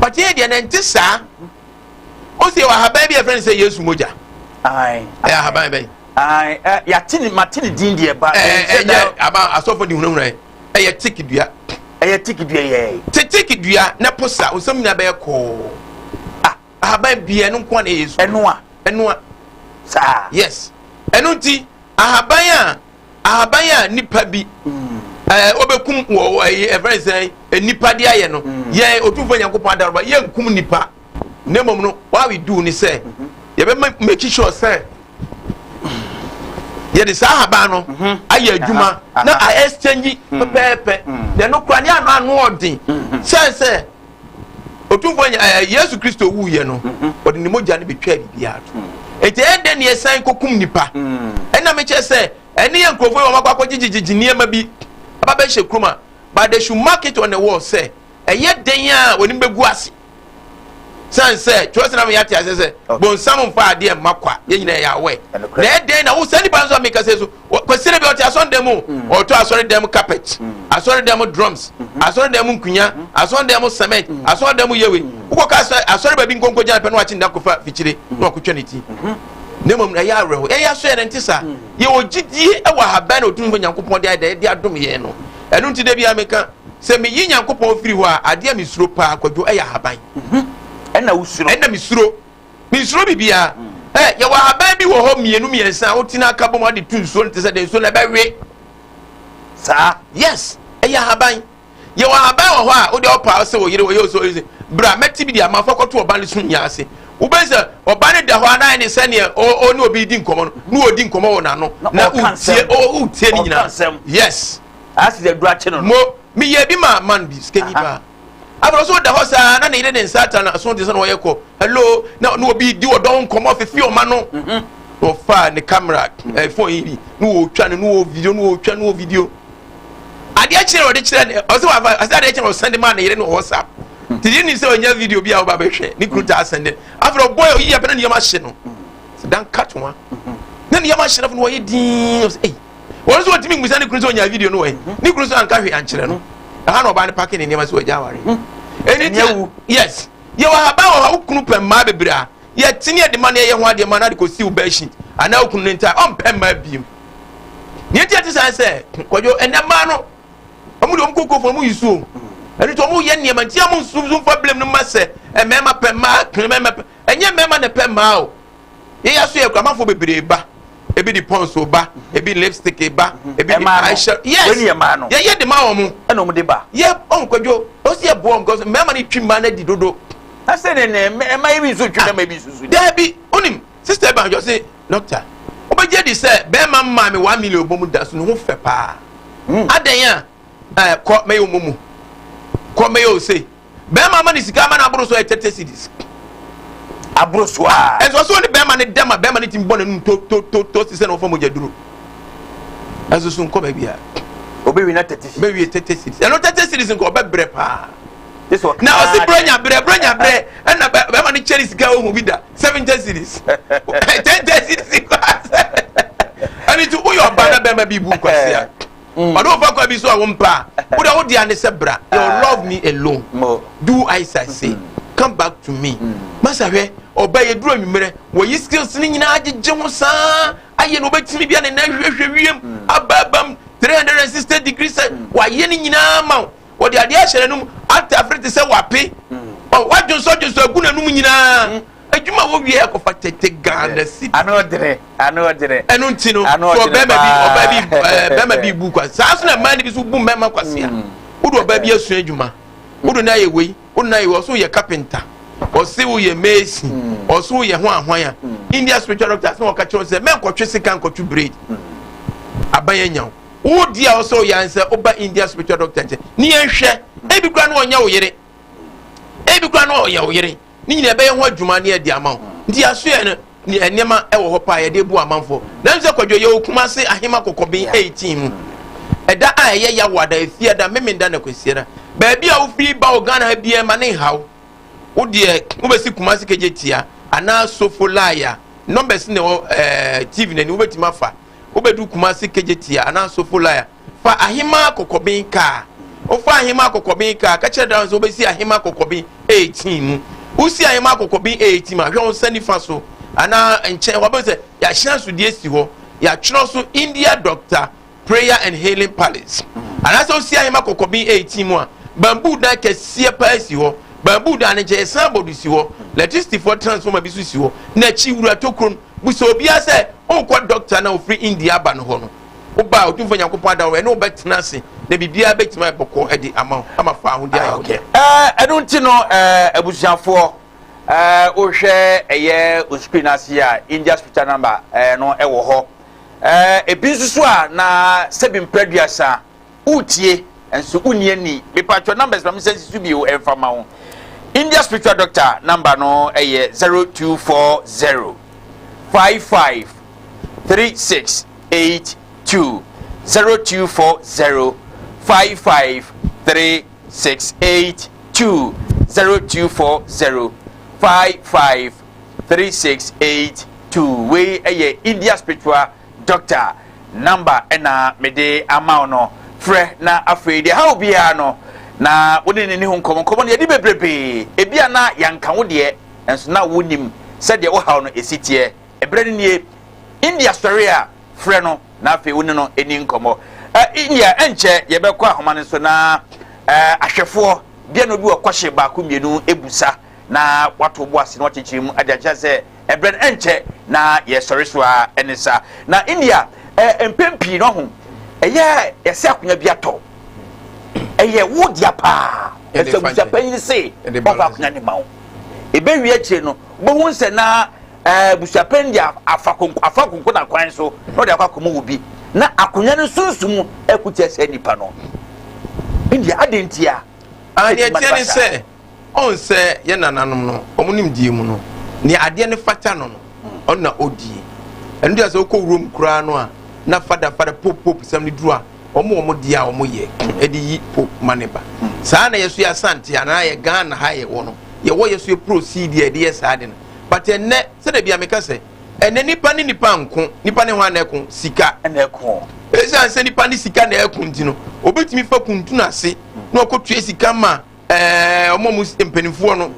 pati e dia na ntisa o se wa haba bi e friend se Yesu moja ai haba be ai ya tini matini din dia ba aba asofo di hunahuna ye tikidua ye tikidua na posa o sam nya be ko haba bi no kwa na Yesu enua sa yes enu nti ahabanya nipa bi obekum wo every say nipa dia ye no ye otufo Nyankopon adarba ye nkum nipa nemom no what we do ni say ye be make sure say ye de sahaba no aye adwuma na a exchange pepe de no kwa ni anu odin say otufo Yesu Kristo wu ye no odi ni moja ne betwa bibia to ete ede ne esan kokum nipa ena me che say ene ye nkrofo wo makwa kwagigigi niema bi aba be hye kroma but they should mark it on the wall say eye den a woni begu ase Say, choice na me yati asese. Bon some fa ade makwa. Ye nyina ya we. Na den na wo sani banzo make say so. Kwesire be o ti ason dem o to ason dem carpet. Ason dem drums. Ason dem nkunya. Ason dem cement. Ason dem yewe. Wo ka ason ba bi nkonko jan pe no achi ndako fa fichire na okotwa ne ti. Nemom na ya reho. E ya so ye ntisa. Ye ogidie e wa haban otumfo Nyankopon de adom ye no. Enu nti de bia meka se me yi Nyankopon firi ho a ade mi suro pa akwadwo e ya haban. Ena usuro misuro bibia ya wa haban bi wo ho mienu miensa o tina aka bom ade tunso nte se de so na bewe sa yes ya haban ya wa haban wo ho a o de opa se wo yire wo yo so bra meti bi dia mafakoto oba ne so nya ase wo benza oba ne da ho ana ne se ne o ne obi di nkomo no odi nkomo wo na no na utie ni nyina yes asi de dura che no mo mi ye bi ma man bi skeni ba abro so da hosa na ne ne satan so de so no yeko hello na no obi di odon komo fefi o ma no o fa ne camera phone yi no o twa no o video ade a kire o de kire o so wa ade a kire o send man ne no WhatsApp ti ni se o nya video bia o ba behwe ni kruta send afro boy o yi ya pe na ne ma hye no dan cut one na ne ma hye no wo yi din eh wọ́n sọ tìmí gbèsè ní kúrò sọ nya video no ẹ̀ ní kúrò sọ ànká hwè ànkyerẹ́ no ẹ̀hán ọba ní pàkì ní ní ẹ̀ma sọ ẹ̀já wàrí. ẹni tí yes yẹ wà ha báwọ̀ ha okunu pẹ̀ mmaa bebree a yẹ tini ẹ̀dì ma ní ẹ̀yẹ ho adìẹ ma náà de kò sí o bẹ́ẹ̀ ṣì àná okunu ní ntá ọ̀ mpẹ́ mmaa bìím. ní etí ẹtí sàn sẹ kọjọ ẹnẹ mmaa no ọmọ de ọmọ kókó fún ọmọ yìí so ẹni tí ọmọ yẹ nìyẹn ntí ọmọ nsúnsún fọ bílẹ̀m ní mma sẹ ẹ̀mẹ́ẹ̀ma pẹ̀ mmaa kìnnìmẹ́ẹ̀ma pẹ̀ ẹ̀nyẹ́ mẹ́ẹ̀ma nẹ pẹ̀ mmaa o yẹ yà so yẹ kọ́ amáfo bebree ba ebi di ponso ba ebi lipstick ba ebi di eyeshadow yes ye de ma wo mu e no mu de ba ye on kwadwo o se bo on because me ma ni twima na di dodo ase ne ma ebi so twina ma ebi susu there be onim sister ba jo say doctor obeje di say be ma me 1 million bomu da so no ho fe pa adan ya ko me yo mumu ko me yo say be ma ni sika ma na aburo so 30 cedis abroswa enso so ni be ma ni dema be ma ni tim bona nu to se no fo mo jaduro enso so nko ba bia obewi na 30 be wi 30 cities eno 30 cities nko be bre pa this one na o si bronya bre na be ma ni cheri sika o mu bi da 70 cities 10 cities ani tu o yo ba na be ma bi bu kwasia Mado fa kwa bi so a wo mpa wo da wo dia ne se bra you love me alone do I say come back to me masahwe obaye duro nwumere wo yi skills ni nyina agege ho saa aye no betimi bia ne na hwehwewiem ababam 360 degrees wa ye ni nyina ma wo de ade a hyere num after afrite se wape wa jonso agu na num nyina adwuma wo wie ekofa tete Ghana city ano dere enu ntino so bema bi bu kwa saa so na man bi so bu mema kwase a wo do ba bi asu adwuma wo do na ye wei wo na ye wo so ye carpenter o se wo ye mason o so ye ho ahwan a India spiritual doctor so ka chiro se men ko twese kan ko twu braid abanya nyaw wo dia o so ya nse oba India spiritual doctor nte ni enhwe e bi kura no onya wo yere ni nyina be ye ho adwuma ne adi ama nti aso ye ni enema e wo ho pa ye de bu amanfo na nse kwadwo ye okuma se ahema kokobin 18 mu eda a ye ya wada efia da memenda na kwesiera ba bia wo firi ba o Ghana bia ma ne hawo wo de wo besi kumasi kejetia ana sofolaya numbers ne TV ne wo betima afa wo bedu kumasi kejetia ana sofolaya fa ahema kokobin ka o fa ahema kokobin ka kire da so besi ahema kokobin 18 mu usi ahema kokobin 18 ma hwe on sani fa so ana enche wo be se ya hia so die si ho ya twero so India Doctor Prayer and Healing Palace ana so usi ahema kokobin 18 mu a bamboo da kesie pa si ho bamboo da ne je sambodu si ho electricity for transformer bi si ho na chi wura tokron bu so bia se o kwa doctor na o free India ba no ho no o ba o tumfo Nyankopon da we na o betena se na bibia betima boko edi ama fa ho dia okay enu nti no abusuafo o hwe eye o screen asia India hospital number no e wo ho ebi nsusu a na sebim praduasa utie enso unie ni me patcho numbers from sense to be o enfama ho India spiritual doctor number no 0240 55 3682 0240 55 3682 0240 553682 we India spiritual doctor number ena mede amount no frɛ na afei de how bia no na wode ne ho nkɔmɔ ne yɛde bebrebe ebia na yanka wo de enso na wonim sɛ de wo haw no esitie ebrɛ ne India story a frɛ no na afei wone no eni nkɔmɔ India enche yɛbɛkɔ ahoma ne so na ahwɛfoɔ bia no bi wɔ kwahye baako mienu ebusa na wato bo ase no wakyekye mu adagya sɛ ebrɛ enche na yɛ sɔre so a enisa na India empempi no ho ɛyɛ yɛsɛ akonya bi atɔ ɛyɛ wodia pa ɛsɛ busa panyin se ɔfa akonya ne ma wo ebewie akyire no bohu sɛ na busa panyin dia afa konko na kwan so no de akwakomo wo bi na akonya ne sunsum ekuti ɛsɛ nipa no India adentia ade tie ne sɛ on sɛ yɛ nananom no ɔmo nim die mu no ne ade ne fata no ɔna odie ɛno dia sɛ okɔ wurom kura no a na fada pop sam ni duru a ɔmo dia ɔmo yɛ ɛde yi pop maneba saa na yesu ya sante ana yɛ Ghana ha yɛ wɔ no yɛ wɔ yesu proceed yɛ de yɛ saa de no but ɛnɛ sɛ de bia meka sɛ ɛnɛ nipa nko nipa ne ho ana ɛko sika ɛna ɛko ɛsɛ ansɛ nipa ne sika na ɛko ntino obetumi fa kuntu na ase na ɔkɔtua sika ma ɔmo mu mpanimfoɔ no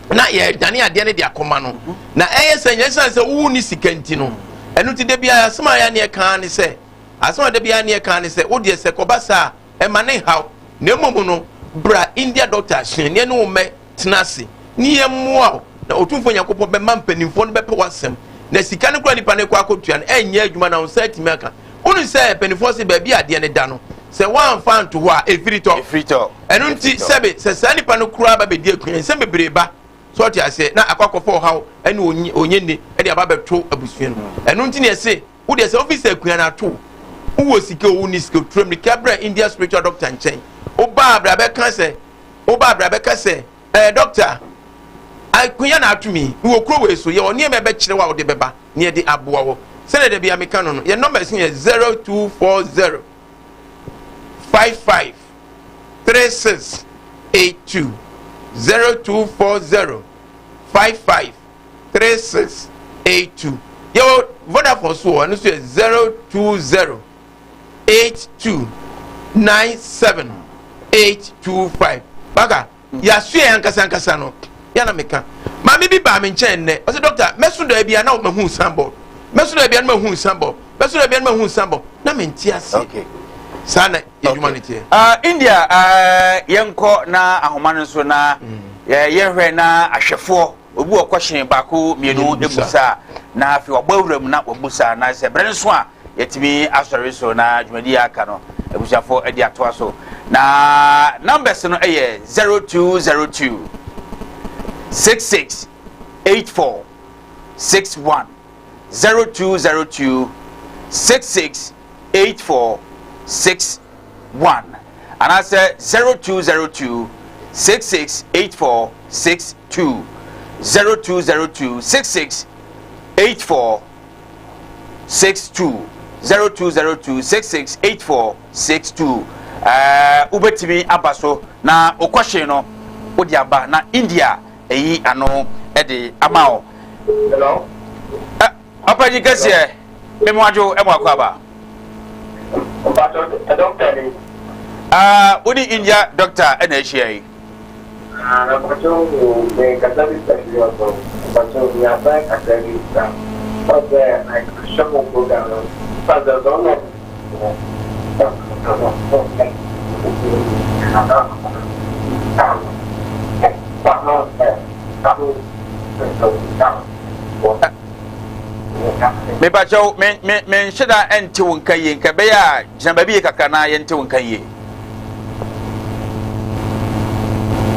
na yɛ dane ade ne de akoma no na ɛyɛ sɛ nyɛ sɛ wo ni sika ntino ɛnu ti de bia asema ya ne kan ne sɛ asema de bia ne kan ne sɛ wo de sɛ kɔba sa ɛma ne haw na emomu no bra India doctor hyen ne no me tenase ne yemmoa na otumfo yakopɔ be man panimfo no be pe wasɛm na sika ne kura nipa ne kɔ akotua no ɛnyɛ adwuma na onsa timi aka wonu sɛ panimfo sɛ ba bia ade ne da no sɛ wan fa nto ho a efirito ɛnu nti sɛbe sɛ sa nipa no kura ba be di akua sɛ bebreba so ti ase na akwakɔfo haw ɛne onye ne ɛde aba beto abusua no ɛno nti ne ɛse wo de sɛ office akua na to wo sika wo ni sika trum ni kabra India spiritual doctor nkyɛn wo ba abra bɛka sɛ doctor akua na atumi wo kuro we so ye oni e be kyerɛ wa wo de beba ne de aboa wo sɛ de bia meka no no ye number sin ye 0240 55 3682 0240 55 3682 yo Vodafone so and so 020 82 97 825 baka ya sue ankasa no ya na meka mami bi ba me nkyɛn ne o se doctor mesu da bia na o mahu sambo mesu da bia na mahu sambo na me ntiase okay sana humanity India yenko na ahomane so na yehwe na ahwefo obi okɔhyen baako mienu ebusa na afi obawuram na obusa na se brɛ nso a yetimi asɔre so na dwumadi aka no ebusafo adi atoa so na numbers no 0202 66 84 61 0202 66 84 61 and I said 0202 6684 62 0202 6684 62 0202 6684 62 ubetimi abaso na okwahye no odi aba na India eyi ano ede amao hello apaji kase memwajo emwakwa aba doctor ni odi India doctor ena ehia na kwacho me kazabi special so kwacho ni aba kazabi sa oze na show program no father don't me bacho me shida enti wonkaye nka be ya jamba bi kaka na yenti wonkaye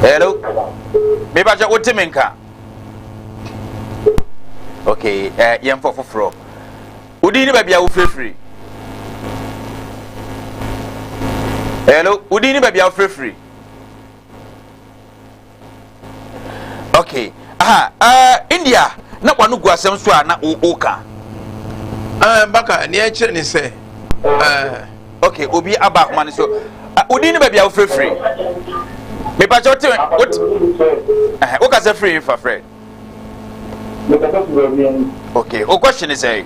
hello me bacho otimenka okay yem foforo udi ni ba bia wo frefri hello udi ni ba bia wo frefri okay India na kwanu gu asem so a na oka baka ne e kire ne se okay obi aba man so odi ni ba bia wo frefre Me pa cho te what o ka say free for Fred. Okay, o question is say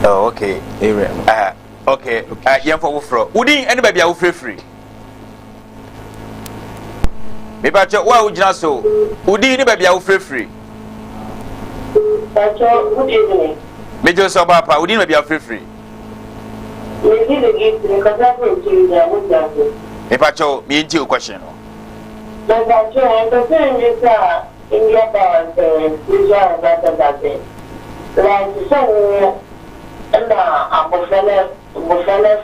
oh, okay. Okay. Yam for wofro. Udi anybody a free. Me ba cho wa ujina so. Udi anybody a free. Pacho, good evening. Me jo so ba pa udi anybody a free. Me di the gift because I go to the wood. Me pa cho me nti o question no. Me pacho, I go say India power Israel that. Like so na abofala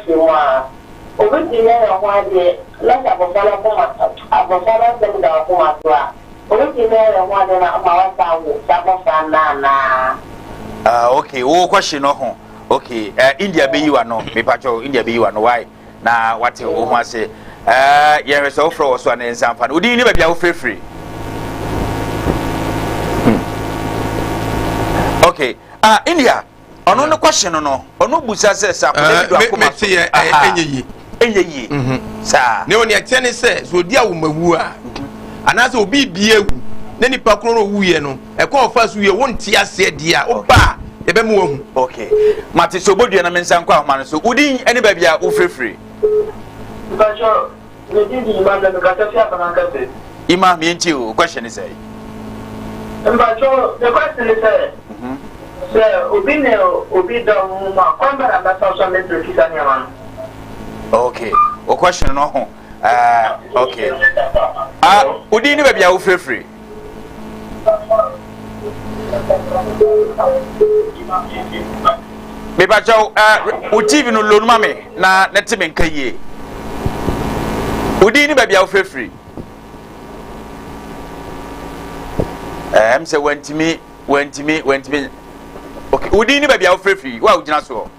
siwa obetime na hwade la abofala dem da ko atwa obetime na hwade na amawasa wo sabofa na Okay, wo question no ho. Okay, India be you no me pacho India be you no why na what wo ho ase ye reso fro so na ensamfa no odi ni ba bia wo free. Okay, India ono no question no ono busa se sa ko do akoma enyeyi sa ne woni ate ne se so odi awomawu a anase obi biewu ne nipa kro no wuye no e ko fa so ye wonti ase dia oba ye be mu wahu. Okay, mate so bodua na mensa kwa ahoma no so udi ene ba bia wo free Pacho, me di di ma da ka ta fia kana ka se ima me nti o question is say Pacho, the question is obi dom ma kwamba na social media kisanya man. Okay, o question no ho okay udi ni ba bia wo free me ba jaw o TV no lonu ma me na nete me nka yie udi ni ba bia wo free say wentimi okay udi ni ba bia wo free wa ugina so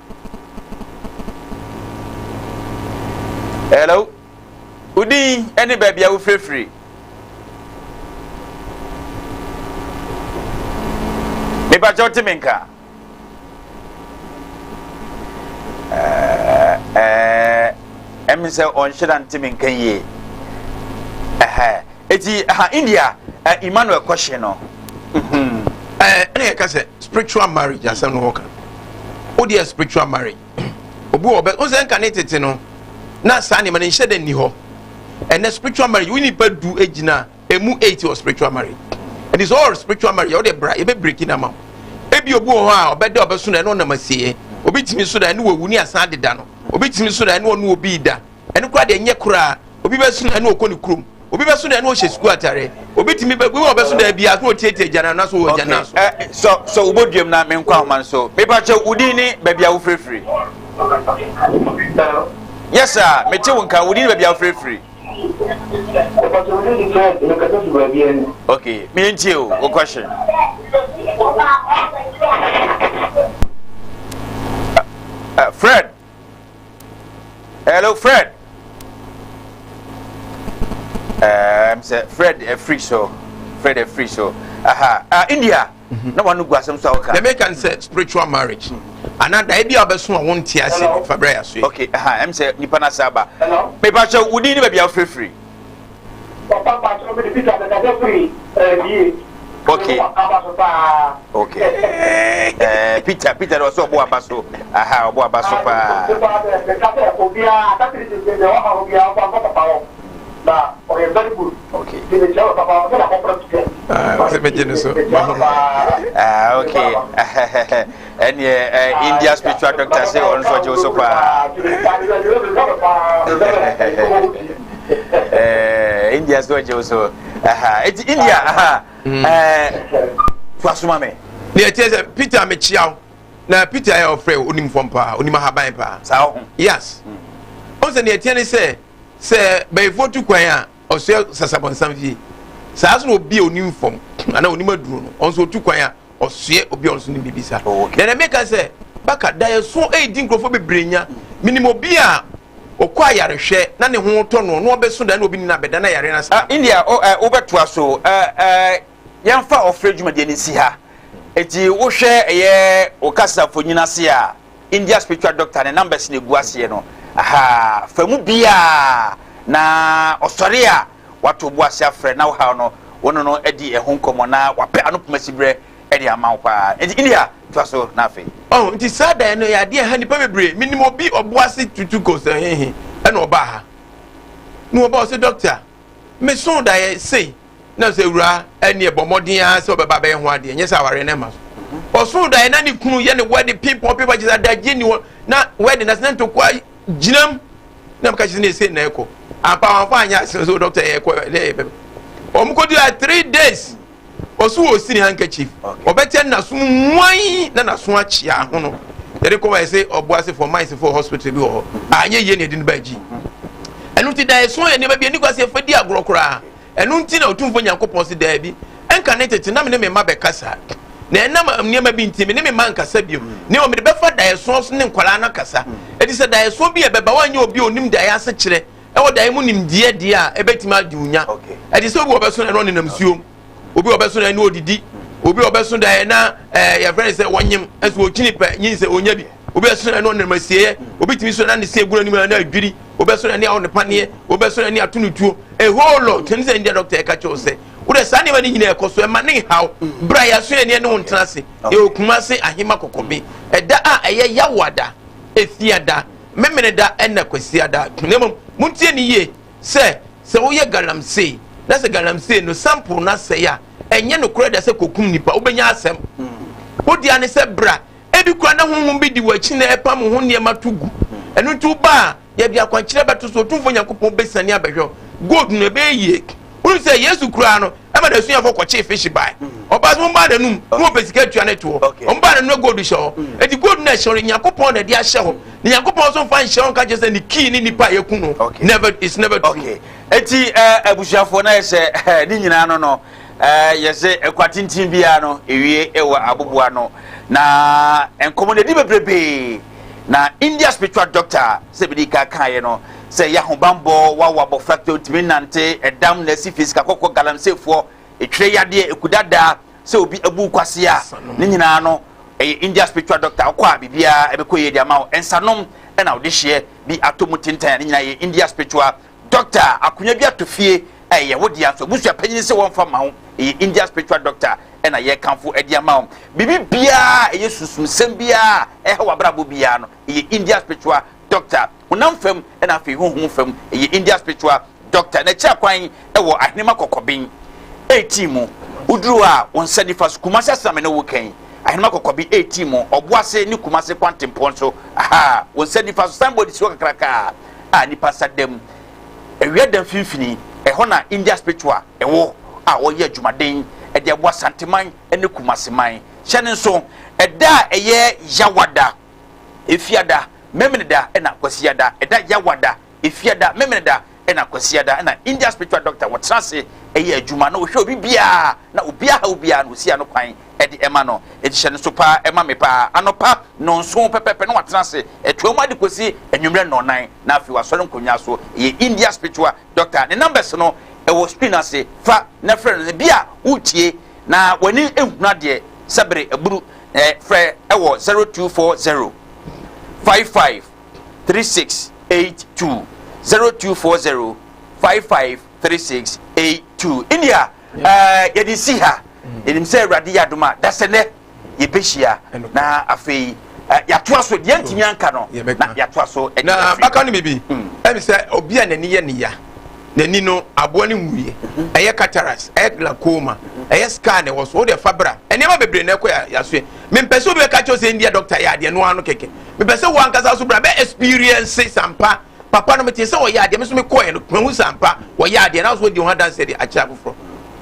hello udi any ba bia wo free me ba jaw timenka say on shidan timenka yie eti India Emmanuel question no ene ka say spiritual marriage asem no hoka odi spiritual marriage obi obe o se nka ne tete no na sa ne mane nhye de ni ho ene spiritual marriage we need do ejina emu 80 or spiritual marriage it is all spiritual marriage o de bra e be breaking am ebi obi ho a obede obeso na no na masie obi timi so da ne wawu ni asan de da no obi timi so da ne onu obi da ene kura de nye kura obi be so na ne okoni krum obi be so na ne o hye school atare obi timi be we obeso da bia so tietie jana na so wo jana so uboduem na me nkwa man so me pa che udi ni ba bia wo free yes sir me che wonka udi ni ba bia wo free okay me ntie o question Fred hello Fred say Fred a free show India no one go asem so the American say spiritual marriage another e bia obeso won tie ase fabra so okay say nipa na saba me pa che udi ni ba bia free papa pa so be Peter be free okay Peter was so bo abaso bo abaso pa okay very good okay okay and India spiritual doctor say on so Joseph India so Joseph it's India twasuma me ne tie Peter me chiao na Peter ya ofre onim fompa onim haban pa sa ho yes on se ne tie ne se be votu kwan a oso sasabonsam fi sa so obi onim fom ana onim aduro no on so tu kwan a oso obi on so ni bibisa na make say baka da so edi nkrofo bebrenya minimo bi a okwa yare hwe na ne ho to no obeso da na obi ni na beda na yare na sa India obeto aso yamfa ofre dwuma de ni si ha eti wo hwe eye okasa fonyina se a India spiritual doctor ne numbers ne guase no aha famu bia na osore a wato buase afre na wo ha no wono no edi ehonkomo na wape anopoma sibre edi amawo pa enti India twaso na afi oh nti sada no ya de ha nipa bebre minimo bi obuase tutu ko se hehe ena oba ha no oba o se doctor me so da ye say na se wura eni ebomodin a se obeba be ho ade nyesa aware na ma o so da ye na ni kunu ye ne wedding people people just da je ni na wedding na se to kwa jinam na mka chise ne se na eko apa wanfa anya so doctor ye ko le omukodi 3 days osu osini handkerchief obete na so nwan na na so achia ho no they come and say obuase for mine for hospital bi ho anye ye ne din baji enu ti da so ye ne ba bi ni kwase fadi agorokora enu ti na otumfo nyankopon se da bi enka ne tete na me me ma be kasa na enam niema bi ntimi ne me man kasa bi ne o me be fa da so so ne nkwala na kasa edi se da so bi e be ba wanye obi onim da ya se kire e wo da mu nim die a ebetima di unya edi se obi obeso na no ne namsuom obi obeso na ne odidi obi obeso da na ya friend se wonyem enso okini pa nyin se onya bi obi obeso na no ne masie obi timi so na ne se egura nim na adwiri obeso na ne awo ne pane obeso na ne atunutuo a whole lot tini se India doctor e ka cho se wo de sane mani nyina ekoso e mane haw bra ya so ne ho ntena se e okuma se ahima kokobe eda a eye yawada efiada memene da ena kwasiada nemom muntie ni ye se wo ye galamse na se galamse no sample na se ya enye no kura da se kokum nipa obenya asem wodi ane se bra ebi kura na honhom bi di wachi na epam ho ne matugu enu tu ba ye bia kwankire beto so tumfo yakopon besani abehwo gold no be ye unu se Yesu kura no e ma da suya fo kwache fish buy oba so mba da num no pesika tua na to omba na no gold show e di gold na show yakopon na dia hye ho ni yakopon so fa hye on ka je se ni key ni nipa yakunu never it's never true. Okay eti abusuafo na se ni nyina no yese ekwatintin bia no ewie ewa abobua no na enkomo de di bebrebe na India spiritual doctor se bi ka kan no se ya hobambo wa bofacto timinante edam na si physical kokko galamsefo etwe yade ekudada se obi abu kwase a ni nyina no India spiritual doctor akwa bibia ebekoye dia ma ensanom na odehye bi atomu tintan ni nyina ye India spiritual doctor akunya bi atofie ye wodi anso busu apanyin se won fa ma ho India spiritual doctor na ye kanfo edi ama ho bibi bia ye susum sem bia wa brabo bia no ye India spiritual doctor unam fam na afi honhom fam ye India spiritual doctor na cha kwan wo ahnema kokobin 18 mu uduru a wonsa nifa kumase same na wo kan ahnema kokobi 18 mu oboase ni kumase kwantempon so aha wonsa nifa somebody so kakraka nipa sadem ewiadam finfini ehona India spiritual ewo a wo ye adwumaden e de abo santeman ene kumaseman hyene nso eda eye yawada efiada memeneda ena kwasiada eda yawada efiada memeneda ena kwasiada na India spiritual doctor what transe eye adwuma na wo hwe obi bia na obi a no sia no kwan edi ema no edi hyene nso pa ema me pa anopa no nso pepepe no what transe etwom ade kosi enwumre no nan na afi wasore nkonya so ye India spiritual doctor ne numbers no e wo screen ase fa na friend ne bia utie na wani ehuna de sabre eburu frɛ ɛwɔ 0240 553682 0240 553682 India yedi si ha edim sɛ awurade yɛ adoma da sɛ nɛ yɛbɛhyia na afei yɛatoa so deɛ ntimi anka no na yɛatoa so na baka no bibi ɛmi sɛ obi a n'ani yɛ ne ya n'ani no aboa ne nwuye ɛyɛ cataracts ɛyɛ glaucoma ɛyɛ scan ɛwɔ so wode fabra ɛnɛma bebree na ɛkɔ yaso mempɛ sɛ obi bɛka kyerɛ sɛ India doctor yɛ adeɛ no ano kɛkɛ mempɛ sɛ wo ankasa so bra bɛ experience sampa papa no mete sɛ wɔyɛ adeɛ me so mekɔɛ no mahu sampa wɔyɛ adeɛ na so wodi ho adanse de akyerɛ afoforɔ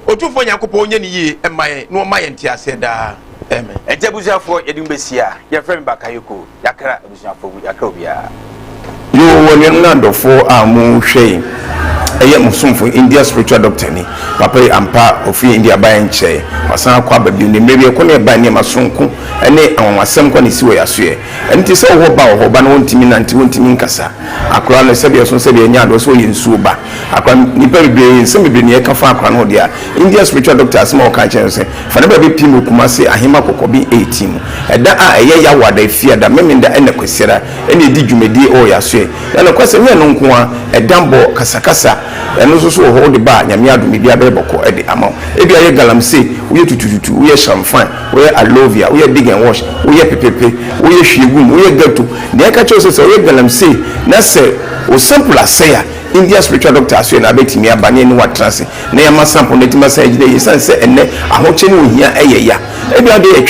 ɔtumfoɔ nyankopɔn ɔnyɛ ne yie ɛma yɛ na ɔma yɛ nteaseɛ daa amen ɛgya abusuafoɔ yɛde mbɛsia yɛfrɛ me Bakayoko yakra abusuafoɔ yakra obiara yo wɔ ne nandɔfoɔ a mo hwɛ ɛyɛ musumfo India spiritual doctor ni papa ampa ofi India ba nche wasan akwa babi ne mmere ko ne ba ne masonko ɛne anwamasɛm ko ne si wɔ yasoɛ ɛnti sɛ wo ba wo ba no wontimi nante wontimi nkasa akora no sɛbe so sɛbe nya do so yɛ nsuo ba akora nipa bebree nsɛm bebree ne ka fa akora no de a India spiritual doctor asema ɔka kyerɛ sɛ fa ne ba be pim okuma se ahema kokobi 18 ɛda a ɛyɛ ya wada fia da memenda ɛna kwesera ɛna edi dwumadi o yasoɛ ɛna kwasɛ nyɛ no nko a ɛdambɔ kasakasa ɛno so so ho de ba nyame adome bia be bɔkɔ ɛde ama ebi ayɛ galamse woyɛ tutututu woyɛ champagne woyɛ alovia woyɛ dig and wash woyɛ pepepe woyɛ hwegum woyɛ gato ne aka kyerɛ sɛ woyɛ galamse na sɛ o sample asɛya India spiritual doctor aso na betimi abane ne watrase na yama sample ne tima sɛ gide yesan sɛ enne ahokyɛ ne ohia ɛyɛ ya ebi ade